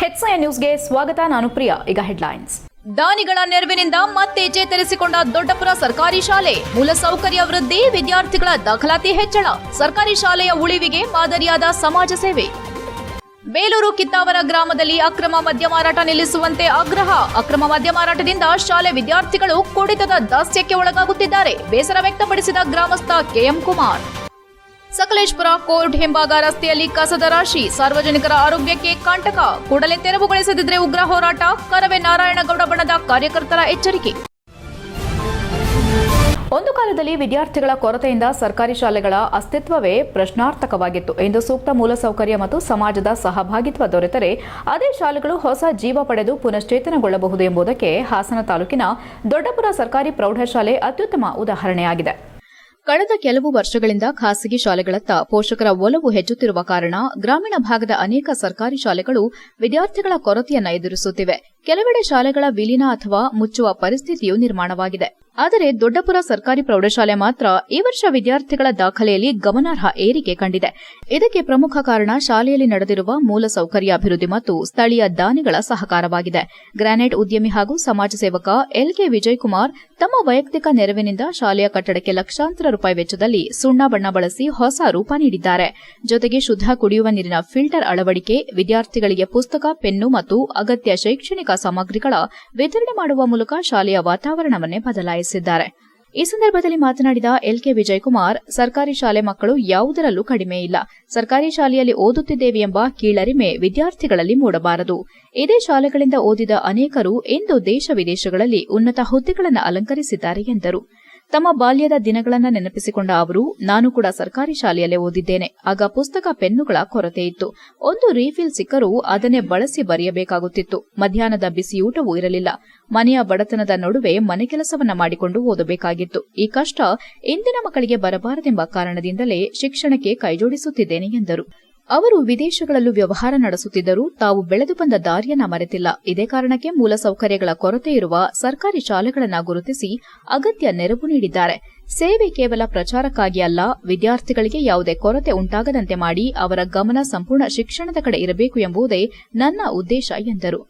ಹೆಚ್ಐ ನ್ಯೂಸ್ಗೆ ಸ್ವಾಗತ. ನಾನು ಪ್ರಿಯಾ. ಈಗ ಹೆಡ್ಲೈನ್ಸ್. ದಾನಿಗಳ ನೆರವಿನಿಂದ ಮತ್ತೆ ಚೇತರಿಸಿಕೊಂಡ ದೊಡ್ಡಪುರ ಸರ್ಕಾರಿ ಶಾಲೆ. ಮೂಲಸೌಕರ್ಯ ವೃದ್ಧಿ, ವಿದ್ಯಾರ್ಥಿಗಳ ದಾಖಲಾತಿ ಹೆಚ್ಚಳ, ಸರ್ಕಾರಿ ಶಾಲೆಯ ಉಳಿವಿಗೆ ಮಾದರಿಯಾದ ಸಮಾಜ ಸೇವೆ. ಬೇಲೂರು ಕಿತ್ತಾವರ ಗ್ರಾಮದಲ್ಲಿ ಅಕ್ರಮ ಮದ್ಯ ಮಾರಾಟ ನಿಲ್ಲಿಸುವಂತೆ ಆಗ್ರಹ. ಅಕ್ರಮ ಮದ್ಯ ಮಾರಾಟದಿಂದ ಶಾಲೆ ವಿದ್ಯಾರ್ಥಿಗಳು ಕುಡಿತದ ದಾಸ್ಯಕ್ಕೆ ಒಳಗಾಗುತ್ತಿದ್ದಾರೆ. ಬೇಸರ ವ್ಯಕ್ತಪಡಿಸಿದ ಗ್ರಾಮಸ್ಥ ಕೆಎಂ ಕುಮಾರ್. ಸಕಲೇಶಪುರ ಕೋರ್ಟ್ ಹಿಂಭಾಗ ರಸ್ತೆಯಲ್ಲಿ ಕಸದ ರಾಶಿ, ಸಾರ್ವಜನಿಕರ ಆರೋಗ್ಯಕ್ಕೆ ಕಂಟಕ. ಕೂಡಲೇ ತೆರವುಗೊಳಿಸದಿದ್ರೆ ಉಗ್ರ ಹೋರಾಟ. ಕರವೇ ನಾರಾಯಣಗೌಡ ಬಣದ ಕಾರ್ಯಕರ್ತರ ಎಚ್ಚರಿಕೆ. ಒಂದು ಕಾಲದಲ್ಲಿ ವಿದ್ಯಾರ್ಥಿಗಳ ಕೊರತೆಯಿಂದ ಸರ್ಕಾರಿ ಶಾಲೆಗಳ ಅಸ್ತಿತ್ವವೇ ಪ್ರಶ್ನಾರ್ಥಕವಾಗಿತ್ತು. ಇಂದು ಸೂಕ್ತ ಮೂಲಸೌಕರ್ಯ ಮತ್ತು ಸಮಾಜದ ಸಹಭಾಗಿತ್ವ ದೊರೆತರೆ ಅದೇ ಶಾಲೆಗಳು ಹೊಸ ಜೀವ ಪಡೆದು ಪುನಶ್ಚೇತನಗೊಳ್ಳಬಹುದು ಎಂಬುದಕ್ಕೆ ಹಾಸನ ತಾಲೂಕಿನ ದೊಡ್ಡಪುರ ಸರ್ಕಾರಿ ಪ್ರೌಢಶಾಲೆ ಅತ್ಯುತ್ತಮ ಉದಾಹರಣೆಯಾಗಿದೆ. ಕಳೆದ ಕೆಲವು ವರ್ಷಗಳಿಂದ ಖಾಸಗಿ ಶಾಲೆಗಳತ್ತ ಪೋಷಕರ ಒಲವು ಹೆಚ್ಚುತ್ತಿರುವ ಕಾರಣ ಗ್ರಾಮೀಣ ಭಾಗದ ಅನೇಕ ಸರ್ಕಾರಿ ಶಾಲೆಗಳು ವಿದ್ಯಾರ್ಥಿಗಳ ಕೊರತೆಯನ್ನು ಎದುರಿಸುತ್ತಿವೆ. ಕೆಲವೆಡೆ ಶಾಲೆಗಳ ವಿಲೀನ ಅಥವಾ ಮುಚ್ಚುವ ಪರಿಸ್ಥಿತಿಯು ನಿರ್ಮಾಣವಾಗಿದೆ. ಆದರೆ ದೊಡ್ಡಪುರ ಸರ್ಕಾರಿ ಪ್ರೌಢಶಾಲೆ ಮಾತ್ರ ಈ ವರ್ಷ ವಿದ್ಯಾರ್ಥಿಗಳ ದಾಖಲೆಯಲ್ಲಿ ಗಮನಾರ್ಹ ಏರಿಕೆ ಕಂಡಿದೆ. ಇದಕ್ಕೆ ಪ್ರಮುಖ ಕಾರಣ ಶಾಲೆಯಲ್ಲಿ ನಡೆದಿರುವ ಮೂಲಸೌಕರ್ಯ ಅಭಿವೃದ್ಧಿ ಮತ್ತು ಸ್ಥಳೀಯ ದಾನಿಗಳ ಸಹಕಾರವಾಗಿದೆ. ಗ್ರಾನೈಟ್ ಉದ್ಯಮಿ ಹಾಗೂ ಸಮಾಜ ಸೇವಕ ಎಲ್ಕೆ ವಿಜಯಕುಮಾರ್ ತಮ್ಮ ವೈಯಕ್ತಿಕ ನೆರವಿನಿಂದ ಶಾಲೆಯ ಕಟ್ಟಡಕ್ಕೆ ಲಕ್ಷಾಂತರ ರೂಪಾಯಿ ವೆಚ್ಚದಲ್ಲಿ ಸುಣ್ಣ ಬಣ್ಣ ಬಳಸಿ ಹೊಸ ರೂಪ ನೀಡಿದ್ದಾರೆ. ಜೊತೆಗೆ ಶುದ್ಧ ಕುಡಿಯುವ ನೀರಿನ ಫಿಲ್ಟರ್ ಅಳವಡಿಕೆ, ವಿದ್ಯಾರ್ಥಿಗಳಿಗೆ ಪುಸ್ತಕ, ಪೆನ್ನು ಮತ್ತು ಅಗತ್ಯ ಶೈಕ್ಷಣಿಕ ಸಾಮಗ್ರಿಗಳ ವಿತರಣೆ ಮಾಡುವ ಮೂಲಕ ಶಾಲೆಯ ವಾತಾವರಣವನ್ನೇ ಬದಲಾಯಿಸಿದ್ದಾರೆ. ಈ ಸಂದರ್ಭದಲ್ಲಿ ಮಾತನಾಡಿದ ಎಲ್ಕೆ ವಿಜಯಕುಮಾರ್, ಸರ್ಕಾರಿ ಶಾಲೆ ಮಕ್ಕಳು ಯಾವುದರಲ್ಲೂ ಕಡಿಮೆ ಇಲ್ಲ. ಸರ್ಕಾರಿ ಶಾಲೆಯಲ್ಲಿ ಓದುತ್ತಿದ್ದೇವೆ ಎಂಬ ಕೀಳರಿಮೆ ವಿದ್ಯಾರ್ಥಿಗಳಲ್ಲಿ ಮೂಡಬಾರದು. ಇದೇ ಶಾಲೆಗಳಿಂದ ಓದಿದ ಅನೇಕರು ಇಂದು ದೇಶ ವಿದೇಶಗಳಲ್ಲಿ ಉನ್ನತ ಹುದ್ದೆಗಳನ್ನು ಅಲಂಕರಿಸಿದ್ದಾರೆ ಎಂದರು. ತಮ್ಮ ಬಾಲ್ಯದ ದಿನಗಳನ್ನು ನೆನಪಿಸಿಕೊಂಡ ಅವರು, ನಾನು ಕೂಡ ಸರ್ಕಾರಿ ಶಾಲೆಯಲ್ಲೇ ಓದಿದ್ದೇನೆ. ಆಗ ಪುಸ್ತಕ, ಪೆನ್ನುಗಳ ಕೊರತೆ ಇತ್ತು. ಒಂದು ರೀಫಿಲ್ ಸಿಕ್ಕರೂ ಅದನ್ನೇ ಬಳಸಿ ಬರೆಯಬೇಕಾಗುತ್ತಿತ್ತು. ಮಧ್ಯಾಹ್ನದ ಬಿಸಿಯೂಟವೂ ಇರಲಿಲ್ಲ. ಮನೆಯ ಬಡತನದ ನಡುವೆ ಮನೆ ಕೆಲಸವನ್ನ ಮಾಡಿಕೊಂಡು ಓದಬೇಕಾಗಿತ್ತು. ಈ ಕಷ್ಟ ಇಂದಿನ ಮಕ್ಕಳಿಗೆ ಬರಬಾರದೆಂಬ ಕಾರಣದಿಂದಲೇ ಶಿಕ್ಷಣಕ್ಕೆ ಕೈಜೋಡಿಸುತ್ತಿದ್ದೇನೆ ಎಂದರು. ಅವರು ವಿದೇಶಗಳಲ್ಲೂ ವ್ಯವಹಾರ ನಡೆಸುತ್ತಿದ್ದರೂ ತಾವು ಬೆಳೆದು ಬಂದ ದಾರಿಯನ್ನ ಮರೆತಿಲ್ಲ. ಇದೇ ಕಾರಣಕ್ಕೆ ಮೂಲಸೌಕರ್ಯಗಳ ಕೊರತೆ ಇರುವ ಸರ್ಕಾರಿ ಶಾಲೆಗಳನ್ನು ಗುರುತಿಸಿ ಅಗತ್ಯ ನೆರವು ನೀಡಿದ್ದಾರೆ. ಸೇವೆ ಕೇವಲ ಪ್ರಚಾರಕ್ಕಾಗಿ ಅಲ್ಲ, ವಿದ್ಯಾರ್ಥಿಗಳಿಗೆ ಯಾವುದೇ ಕೊರತೆ ಉಂಟಾಗದಂತೆ ಮಾಡಿ ಅವರ ಗಮನ ಸಂಪೂರ್ಣ ಶಿಕ್ಷಣದ ಕಡೆ ಇರಬೇಕು ಎಂಬುದೇ ನನ್ನ ಉದ್ದೇಶ ಎಂದರು.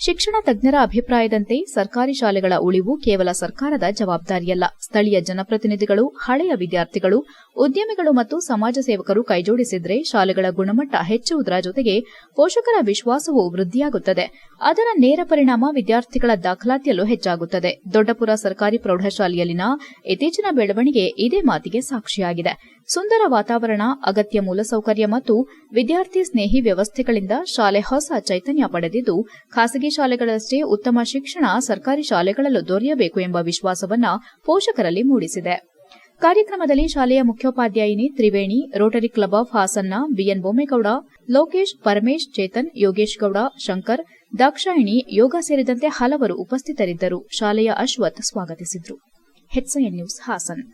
ಶಿಕ್ಷಣ ತಜ್ಞರ ಅಭಿಪ್ರಾಯದಂತೆ ಸರ್ಕಾರಿ ಶಾಲೆಗಳ ಉಳಿವು ಕೇವಲ ಸರ್ಕಾರದ ಜವಾಬ್ದಾರಿಯಲ್ಲ. ಸ್ಥಳೀಯ ಜನಪ್ರತಿನಿಧಿಗಳು, ಹಳೆಯ ವಿದ್ಯಾರ್ಥಿಗಳು, ಉದ್ಯಮಿಗಳು ಮತ್ತು ಸಮಾಜ ಸೇವಕರು ಕೈಜೋಡಿಸಿದ್ರೆ ಶಾಲೆಗಳ ಗುಣಮಟ್ಟ ಹೆಚ್ಚುವುದರ ಜೊತೆಗೆ ಪೋಷಕರ ವಿಶ್ವಾಸವೂ ವೃದ್ಧಿಯಾಗುತ್ತದೆ. ಅದರ ನೇರ ಪರಿಣಾಮ ವಿದ್ಯಾರ್ಥಿಗಳ ದಾಖಲಾತಿಯಲ್ಲೂ ಹೆಚ್ಚಾಗುತ್ತದೆ. ದೊಡ್ಡಪುರ ಸರ್ಕಾರಿ ಪ್ರೌಢಶಾಲೆಯಲ್ಲಿನ ಇತ್ತೀಚಿನ ಬೆಳವಣಿಗೆ ಇದೇ ಮಾತಿಗೆ ಸಾಕ್ಷಿಯಾಗಿದೆ. ಸುಂದರ ವಾತಾವರಣ, ಅಗತ್ಯ ಮೂಲಸೌಕರ್ಯ ಮತ್ತು ವಿದ್ಯಾರ್ಥಿ ಸ್ನೇಹಿ ವ್ಯವಸ್ಥೆಗಳಿಂದ ಶಾಲೆ ಹೊಸ ಚೈತನ್ಯ ಪಡೆದಿದ್ದು, ಖಾಸಗಿ ಶಾಲೆಗಳಷ್ಟೇ ಉತ್ತಮ ಶಿಕ್ಷಣ ಸರ್ಕಾರಿ ಶಾಲೆಗಳಲ್ಲೂ ದೊರೆಯಬೇಕು ಎಂಬ ವಿಶ್ವಾಸವನ್ನ ಪೋಷಕರಲ್ಲಿ ಮೂಡಿಸಿದೆ. ಕಾರ್ಯಕ್ರಮದಲ್ಲಿ ಶಾಲೆಯ ಮುಖ್ಯೋಪಾಧ್ಯಾಯಿನಿ ತ್ರಿವೇಣಿ, ರೋಟರಿ ಕ್ಲಬ್ ಆಫ್ ಹಾಸನ್ನ ಬಿಎನ್ ಬೊಮ್ಮೇಗೌಡ, ಲೋಕೇಶ್, ಪರಮೇಶ್, ಚೇತನ್, ಯೋಗೇಶ್ ಗೌಡ, ಶಂಕರ್, ದಾಕ್ಷಾಯಿಣಿ, ಯೋಗ ಸೇರಿದಂತೆ ಹಲವರು ಉಪಸ್ಥಿತರಿದ್ದರು. ಶಾಲೆಯ ಅಶ್ವಥ್ ಸ್ವಾಗತಿಸಿದರು. ಹೆಚ್ಐ ನ್ಯೂಸ್ ಹಾಸನ್.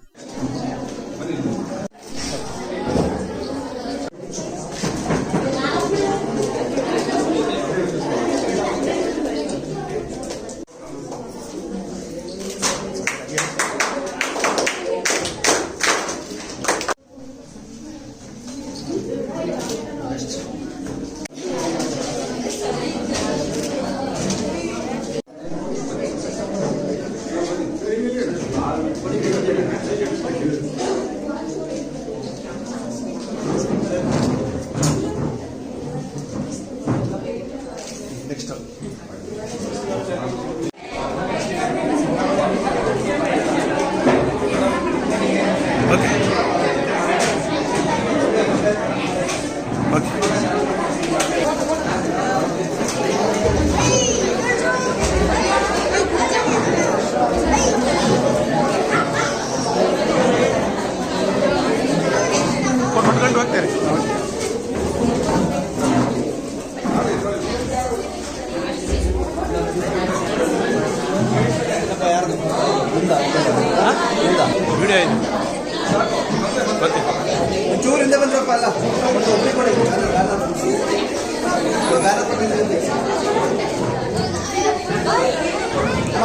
ಚೂರಿಂದ ಬಂದ್ರಪ್ಪ ಅಲ್ಲ ಒಬ್ಬರಿಗೆ ಕೊಡಿ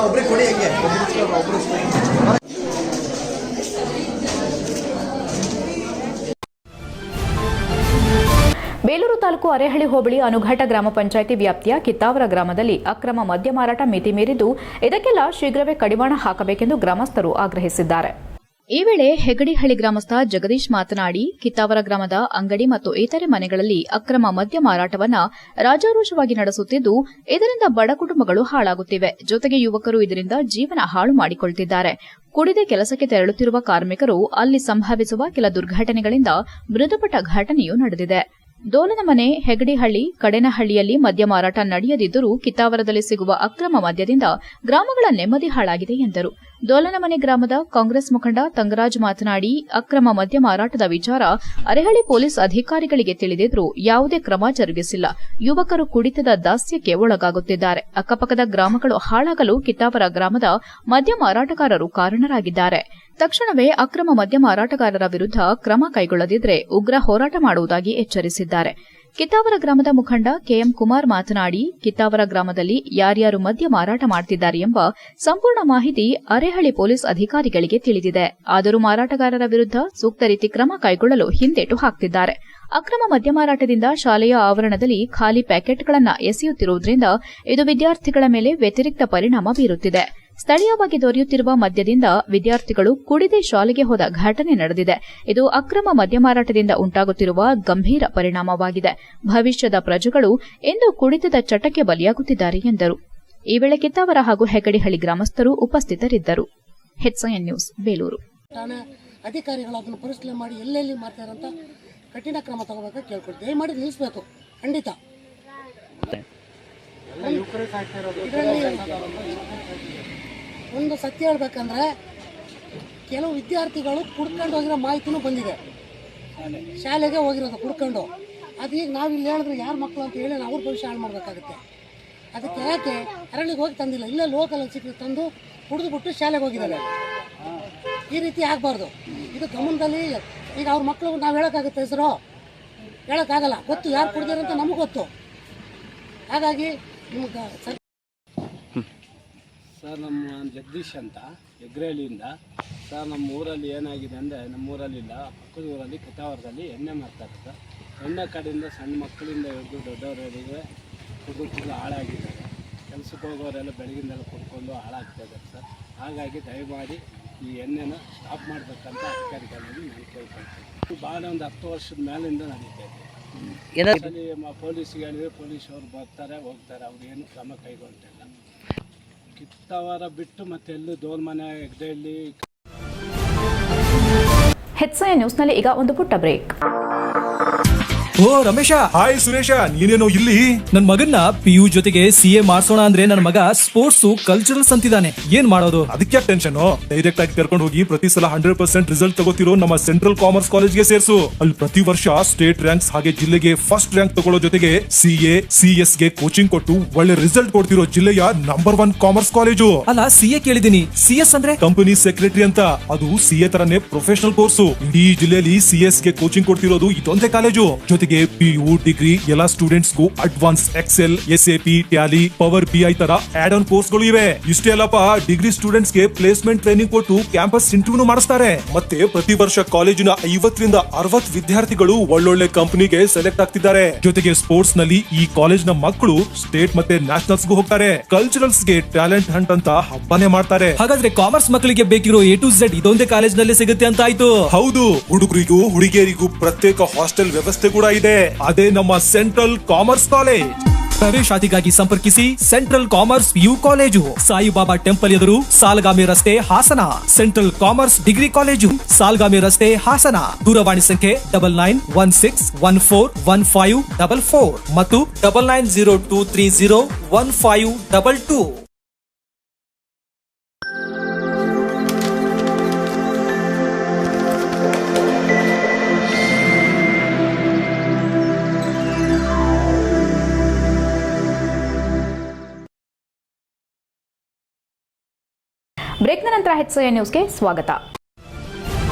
ಒಬ್ಬರಿಗೆ ಕೊಡಿ ಹೆಂಗೆ ಒಬ್ಬರು ಬೇಲೂರು ತಾಲೂಕು ಅರೇಹಳ್ಳಿ ಹೋಬಳಿ ಅನುಘಾಟ ಗ್ರಾಮ ಪಂಚಾಯಿತಿ ವ್ಯಾಪ್ತಿಯ ಕಿತ್ತಾವರ ಗ್ರಾಮದಲ್ಲಿ ಅಕ್ರಮ ಮದ್ಯ ಮಾರಾಟ ಮಿತಿ ಮೀರಿದ್ದು ಇದಕ್ಕೆಲ್ಲ ಶೀಘ್ರವೇ ಕಡಿವಾಣ ಹಾಕಬೇಕೆಂದು ಗ್ರಾಮಸ್ಥರು ಆಗ್ರಹಿಸಿದ್ದಾರೆ. ಈ ವೇಳೆ ಹೆಗಡಿಹಳ್ಳಿ ಗ್ರಾಮಸ್ಥ ಜಗದೀಶ್ ಮಾತನಾಡಿ, ಕಿತ್ತಾವರ ಗ್ರಾಮದ ಅಂಗಡಿ ಮತ್ತು ಇತರೆ ಮನೆಗಳಲ್ಲಿ ಅಕ್ರಮ ಮದ್ಯ ಮಾರಾಟವನ್ನ ರಾಜಾರೋಷವಾಗಿ ನಡೆಸುತ್ತಿದ್ದು, ಇದರಿಂದ ಬಡ ಕುಟುಂಬಗಳು ಹಾಳಾಗುತ್ತಿವೆ. ಜೊತೆಗೆ ಯುವಕರು ಇದರಿಂದ ಜೀವನ ಹಾಳು ಮಾಡಿಕೊಳ್ಳುತ್ತಿದ್ದಾರೆ. ಕುಡಿದ ಕೆಲಸಕ್ಕೆ ತೆರಳುತ್ತಿರುವ ಕಾರ್ಮಿಕರು ಅಲ್ಲಿ ಸಂಭವಿಸುವ ಕೆಲ ದುರ್ಘಟನೆಗಳಿಂದ ಮೃತಪಟ್ಟ ಘಟನೆಯೂ ನಡೆದಿದೆ. ದೋಲನಮನೆ, ಹೆಗಡಿಹಳ್ಳಿ, ಕಡೇನಹಳ್ಳಿಯಲ್ಲಿ ಮದ್ಯ ಮಾರಾಟ ನಡೆಯದಿದ್ದರೂ ಕಿತ್ತಾವರದಲ್ಲಿ ಸಿಗುವ ಅಕ್ರಮ ಮದ್ಯದಿಂದ ಗ್ರಾಮಗಳ ನೆಮ್ಮದಿ ಹಾಳಾಗಿದೆ ಎಂದರು. ದೋಲನಮನೆ ಗ್ರಾಮದ ಕಾಂಗ್ರೆಸ್ ಮುಖಂಡ ತಂಗರಾಜ್ ಮಾತನಾಡಿ, ಅಕ್ರಮ ಮದ್ಯ ಮಾರಾಟದ ವಿಚಾರ ಅರೇಹಳ್ಳಿ ಪೊಲೀಸ್ ಅಧಿಕಾರಿಗಳಿಗೆ ತಿಳಿದಿದ್ರೂ ಯಾವುದೇ ಕ್ರಮ ಜರುಗಿಸಿಲ್ಲ. ಯುವಕರು ಕುಡಿತದ ದಾಸ್ಯಕ್ಕೆ ಒಳಗಾಗುತ್ತಿದ್ದಾರೆ. ಅಕ್ಕಪಕ್ಕದ ಗ್ರಾಮಗಳು ಹಾಳಾಗಲು ಕಿತ್ತಾವರ ಗ್ರಾಮದ ಮದ್ಯ ಮಾರಾಟಗಾರರು ಕಾರಣರಾಗಿದ್ದಾರೆ. ತಕ್ಷಣವೇ ಅಕ್ರಮ ಮದ್ಯ ಮಾರಾಟಗಾರರ ವಿರುದ್ಧ ಕ್ರಮ ಕೈಗೊಳ್ಳದಿದ್ದರೆ ಉಗ್ರ ಹೋರಾಟ ಮಾಡುವುದಾಗಿ ಎಚ್ಚರಿಸಿದ್ದಾರೆ. ಕಿತ್ತಾವರ ಗ್ರಾಮದ ಮುಖಂಡ ಕೆಎಂ ಕುಮಾರ್ ಮಾತನಾಡಿ, ಕಿತ್ತಾವರ ಗ್ರಾಮದಲ್ಲಿ ಯಾರ್ಯಾರು ಮದ್ಯ ಮಾರಾಟ ಮಾಡುತ್ತಿದ್ದಾರೆ ಎಂಬ ಸಂಪೂರ್ಣ ಮಾಹಿತಿ ಅರೇಹಳ್ಳಿ ಪೊಲೀಸ್ ಅಧಿಕಾರಿಗಳಿಗೆ ತಿಳಿದಿದೆ. ಆದರೂ ಮಾರಾಟಗಾರರ ವಿರುದ್ಧ ಸೂಕ್ತ ರೀತಿ ಕ್ರಮ ಕೈಗೊಳ್ಳಲು ಹಿಂದೇಟು ಹಾಕುತ್ತಿದ್ದಾರೆ. ಅಕ್ರಮ ಮದ್ಯ ಮಾರಾಟದಿಂದ ಶಾಲೆಯ ಆವರಣದಲ್ಲಿ ಖಾಲಿ ಪ್ಯಾಕೆಟ್ಗಳನ್ನು ಎಸೆಯುತ್ತಿರುವುದರಿಂದ ಇದು ವಿದ್ಯಾರ್ಥಿಗಳ ಮೇಲೆ ವ್ಯತಿರಿಕ್ತ ಪರಿಣಾಮ ಬೀರುತ್ತಿದೆ. ಸ್ಥಳೀಯವಾಗಿ ದೊರೆಯುತ್ತಿರುವ ಮದ್ಯದಿಂದ ವಿದ್ಯಾರ್ಥಿಗಳು ಕುಡಿದೇ ಶಾಲೆಗೆ ಹೋದ ಘಟನೆ ನಡೆದಿದೆ. ಇದು ಅಕ್ರಮ ಮದ್ಯ ಮಾರಾಟದಿಂದ ಉಂಟಾಗುತ್ತಿರುವ ಗಂಭೀರ ಪರಿಣಾಮವಾಗಿದೆ. ಭವಿಷ್ಯದ ಪ್ರಜೆಗಳು ಇಂದು ಕುಡಿತದ ಚಟಕ್ಕೆ ಬಲಿಯಾಗುತ್ತಿದ್ದಾರೆ ಎಂದರು. ಈ ವೇಳೆ ಕಿತ್ತಾವರ ಹಾಗೂ ಹೆಗಡಿಹಳ್ಳಿ ಗ್ರಾಮಸ್ಥರು ಉಪಸ್ಥಿತರಿದ್ದರು. HCN news, Belur. ಅಧಿಕಾರಿಗಳು ಅದನ್ನು ಪರಿಶೀಲನೆ ಮಾಡಿ ಎಲ್ಲೆಲ್ಲಿ ಮಾಡ್ತಾರಂತ ಕಠಿಣ ಕ್ರಮ ತಗೋಬೇಕು ಕೇಳ್ಕೊಳ್ತೀವಿ. ದಯಮಾಡಿ ನಿಲ್ಲಿಸಬೇಕು. ಖಂಡಿತ ಒಂದು ಸತ್ಯ ಹೇಳ್ಬೇಕಂದ್ರೆ ಕೆಲವು ವಿದ್ಯಾರ್ಥಿಗಳು ಕುಡ್ಕೊಂಡು ಹೋಗಿರೋ ಮಾಹಿತಿನೂ ಬಂದಿದೆ. ಶಾಲೆಗೆ ಹೋಗಿರೋದು ಕುಡ್ಕೊಂಡು. ಅದು ಈಗ ನಾವಿಲ್ಲಿ ಹೇಳಿದ್ರೆ ಯಾರ ಮಕ್ಕಳು ಅಂತ ಹೇಳಿ ಅವ್ರ ಭವಿಷ್ಯ ಹಾಳು ಮಾಡಬೇಕಾಗುತ್ತೆ. ಅದಕ್ಕೆ ಯಾಕೆ ಅರಳಿಗೆ ಹೋಗಿ ತಂದಿಲ್ಲ, ಇಲ್ಲೇ ಲೋಕಲ್ ಸಿಕ್ಕಿ ತಂದು ಕುಡಿದುಬಿಟ್ಟು ಶಾಲೆಗೆ ಹೋಗಿದ್ದಾರೆ. ಈ ರೀತಿ ಆಗಬಾರ್ದು. ಇದು ಗಮನದಲ್ಲಿ ಈಗ ಅವ್ರ ಮಕ್ಕಳು ನಾವು ಹೇಳೋಕ್ಕಾಗುತ್ತೆ ಹೆಸರು ಹೇಳೋಕ್ಕಾಗಲ್ಲ. ಗೊತ್ತು ಯಾರು ಕುಡಿದಾರಂತ ನಮಗೆ ಗೊತ್ತು. ಹಾಗಾಗಿ ನಿಮ್ಗೆ ಸರ್, ನಮ್ಮ ಜಗದೀಶ್ ಅಂತ ಹೆಗ್ರೇಳಿಯಿಂದ. ಸರ್, ನಮ್ಮ ಊರಲ್ಲಿ ಏನಾಗಿದೆ ಅಂದರೆ, ನಮ್ಮೂರಲ್ಲಿಲ್ಲ, ಪಕ್ಕದ ಊರಲ್ಲಿ ಕಿತ್ತಾವರದಲ್ಲಿ ಎಣ್ಣೆ ಮಾಡ್ತಾರೆ ಸರ್. ಎಣ್ಣೆ ಕಡೆಯಿಂದ ಸಣ್ಣ ಮಕ್ಕಳಿಂದ ಹಿಡಿದು ದೊಡ್ಡವರಿಗೆ ಕುಡಿದು ಹಾಳಾಗಿದ್ದಾರೆ. ಕೆಲಸಕ್ಕೆ ಹೋಗೋರೆಲ್ಲ ಬೆಳಗಿಂದೆಲ್ಲ ಕುಡ್ಕೊಂಡು ಹಾಳಾಗ್ತಾಯಿದ್ದಾರೆ ಸರ್. ಹಾಗಾಗಿ ದಯಮಾಡಿ ಈ ಎಣ್ಣೆನ ಸ್ಟಾಪ್ ಮಾಡಬೇಕಂತ ಅಧಿಕಾರಿಗಳಲ್ಲಿ ನಾನು ಕೇಳ್ಕೊಳ್ತೀನಿ. ಭಾಳ ಒಂದು 10 ವರ್ಷದ ಮೇಲಿಂದ ನಡೀತಾ ಇದೆ. ಪೊಲೀಸ್ಗೆ ಹೇಳಿದ್ರೆ ಪೊಲೀಸವ್ರು ಬರ್ತಾರೆ ಹೋಗ್ತಾರೆ, ಅವ್ರು ಏನು ಕ್ರಮ ಕೈಗೊಳ್ತಿಲ್ಲ. ಕಿತ್ತಾವರ ಬಿಟ್ಟು ಮತ್ತೆ ಎಲ್ಲೂ ದೋಲ್ಮನೆ, ಹೆಗ್ಡಹಳ್ಳಿ. HCN ನ್ಯೂಸ್ನಲ್ಲಿ ಈಗ ಒಂದು ಪುಟ್ಟ ಬ್ರೇಕ್. ಓ ರಮೇಶ, ಹಾಯ್ ಸುರೇಶ, ನೀನೇನೋ ಇಲ್ಲಿ? ನನ್ ಮಗನ್ನ PU ಜೊತೆಗೆ CA ಮಾಡ್ಸೋಣ ಅಂದ್ರೆ ನನ್ನ ಮಗ ಸ್ಪೋರ್ಟ್ಸ್ ಕಲ್ಚರಲ್ಸ್ ಅಂತಿದ್ದಾನೆ. ಏನ್ ಮಾಡೋದು? ಅದಕ್ಕೆ ಟೆನ್ಷನ್. ಡೈರೆಕ್ಟ್ ಆಗಿ ಕರ್ಕೊಂಡು ಹೋಗಿ ಪ್ರತಿ ಸಲ 100% ರಿಸಲ್ಟ್ ತಗೋತಿರೋ ನಮ್ಮ ಸೆಂಟ್ರಲ್ ಕಾಮರ್ಸ್ ಕಾಲೇಜ್ಗೆ ಸೇರ್ಸು. ಅಲ್ಲಿ ಪ್ರತಿ ವರ್ಷ ಸ್ಟೇಟ್ ರ್ಯಾಂಕ್ಸ್ ಹಾಗೆ ಜಿಲ್ಲೆಗೆ ಫಸ್ಟ್ ರ್ಯಾಂಕ್ ತಗೊಳ್ಳೋ ಜೊತೆಗೆ CA, CS ಗೆ ಕೋಚಿಂಗ್ ಕೊಟ್ಟು ಒಳ್ಳೆ ರಿಸಲ್ಟ್ ಕೊಡ್ತಿರೋ ಜಿಲ್ಲೆಯ ನಂಬರ್ 1 ಕಾಮರ್ಸ್ ಕಾಲೇಜು. ಅಲ್ಲ, CA ಕೇಳಿದೀನಿ, CS ಅಂದ್ರೆ ಕಂಪನಿ ಸೆಕ್ರೆಟರಿ ಅಂತ. ಅದು CA ತರನೇ ಪ್ರೊಫೆಷನಲ್ ಕೋರ್ಸು. ಇಡೀ ಜಿಲ್ಲೆಯಲ್ಲಿ CS ಗೆ ಕೋಚಿಂಗ್ ಕೊಡ್ತಿರೋದು ಇದೊಂದೇ ಕಾಲೇಜು. ಜೊತೆಗೆ PU, ಡಿಗ್ರಿ ಎಲ್ಲ ಸ್ಟೂಡೆಂಟ್ಸ್ ಗೂ advance excel, SAP, Tally, power BI ತರ ಆಡ್ ಆನ್ ಕೋರ್ಸ್ ಗಳು ಇವೆ. ಇಷ್ಟೇ ಅಲ್ಲಪ್ಪ, ಡಿಗ್ರಿ ಸ್ಟೂಡೆಂಟ್ಸ್ ಗೆ ಪ್ಲೇಸ್ಮೆಂಟ್ ಟ್ರೈನಿಂಗ್ ಕೊಟ್ಟು ಕ್ಯಾಂಪಸ್ ಇಂಟರ್ವ್ಯೂ ಮಾಡಿಸ್ತಾರೆ. ಮತ್ತೆ ಪ್ರತಿ ವರ್ಷ ಕಾಲೇಜಿನ 50 ರಿಂದ 60 ವಿದ್ಯಾರ್ಥಿಗಳು ಒಳ್ಳೊಳ್ಳೆ ಕಂಪನಿಗೆ ಸೆಲೆಕ್ಟ್ ಆಗ್ತಿದ್ದಾರೆ. ಜೊತೆಗೆ ಸ್ಪೋರ್ಟ್ಸ್ ನಲ್ಲಿ ಈ ಕಾಲೇಜ್ ನ ಮಕ್ಕಳು ಸ್ಟೇಟ್ ಮತ್ತೆ ನ್ಯಾಷನಲ್ಸ್ ಗೂ ಹೋಗ್ತಾರೆ. ಕಲ್ಚರಲ್ಸ್ ಗೆ ಟ್ಯಾಲೆಂಟ್ ಹಂಟ್ ಅಂತ ಹಬ್ಬನೇ ಮಾಡ್ತಾರೆ. ಹಾಗಾದ್ರೆ ಕಾಮರ್ಸ್ ಮಕ್ಕಳಿಗೆ ಬೇಕಿರೋ A to Z ಇದೊಂದೇ ಕಾಲೇಜ್ ನಲ್ಲಿ ಸಿಗುತ್ತೆ ಅಂತ ಆಯ್ತು. ಹೌದು, ಹುಡುಗರಿಗೂ ಹುಡುಗಿಯರಿಗೂ ಪ್ರತ್ಯೇಕ ಹಾಸ್ಟೆಲ್ ವ್ಯವಸ್ಥೆ ಕೂಡ ಇದೆ. ಅದೇ ನಮ್ಮ ಸೆಂಟ್ರಲ್ ಕಾಮರ್ಸ್ ಕಾಲೇಜ್. ಪ್ರವೇಶಾತಿಗಾಗಿ ಸಂಪರ್ಕಿಸಿ central commerce PU college, Saibaba temple ಎದುರು, ಸಾಲಗಾಮಿ ರಸ್ತೆ, Hassan. Central commerce degree college, Salagami ರಸ್ತೆ, ಹಾಸನ. ದೂರವಾಣಿ ಸಂಖ್ಯೆ 9916141544 ಮತ್ತು 9902301522. ಬ್ರೇಕ್ನ ನಂತರ HCN ನ್ಯೂಸ್ಗೆ ಸ್ವಾಗತ.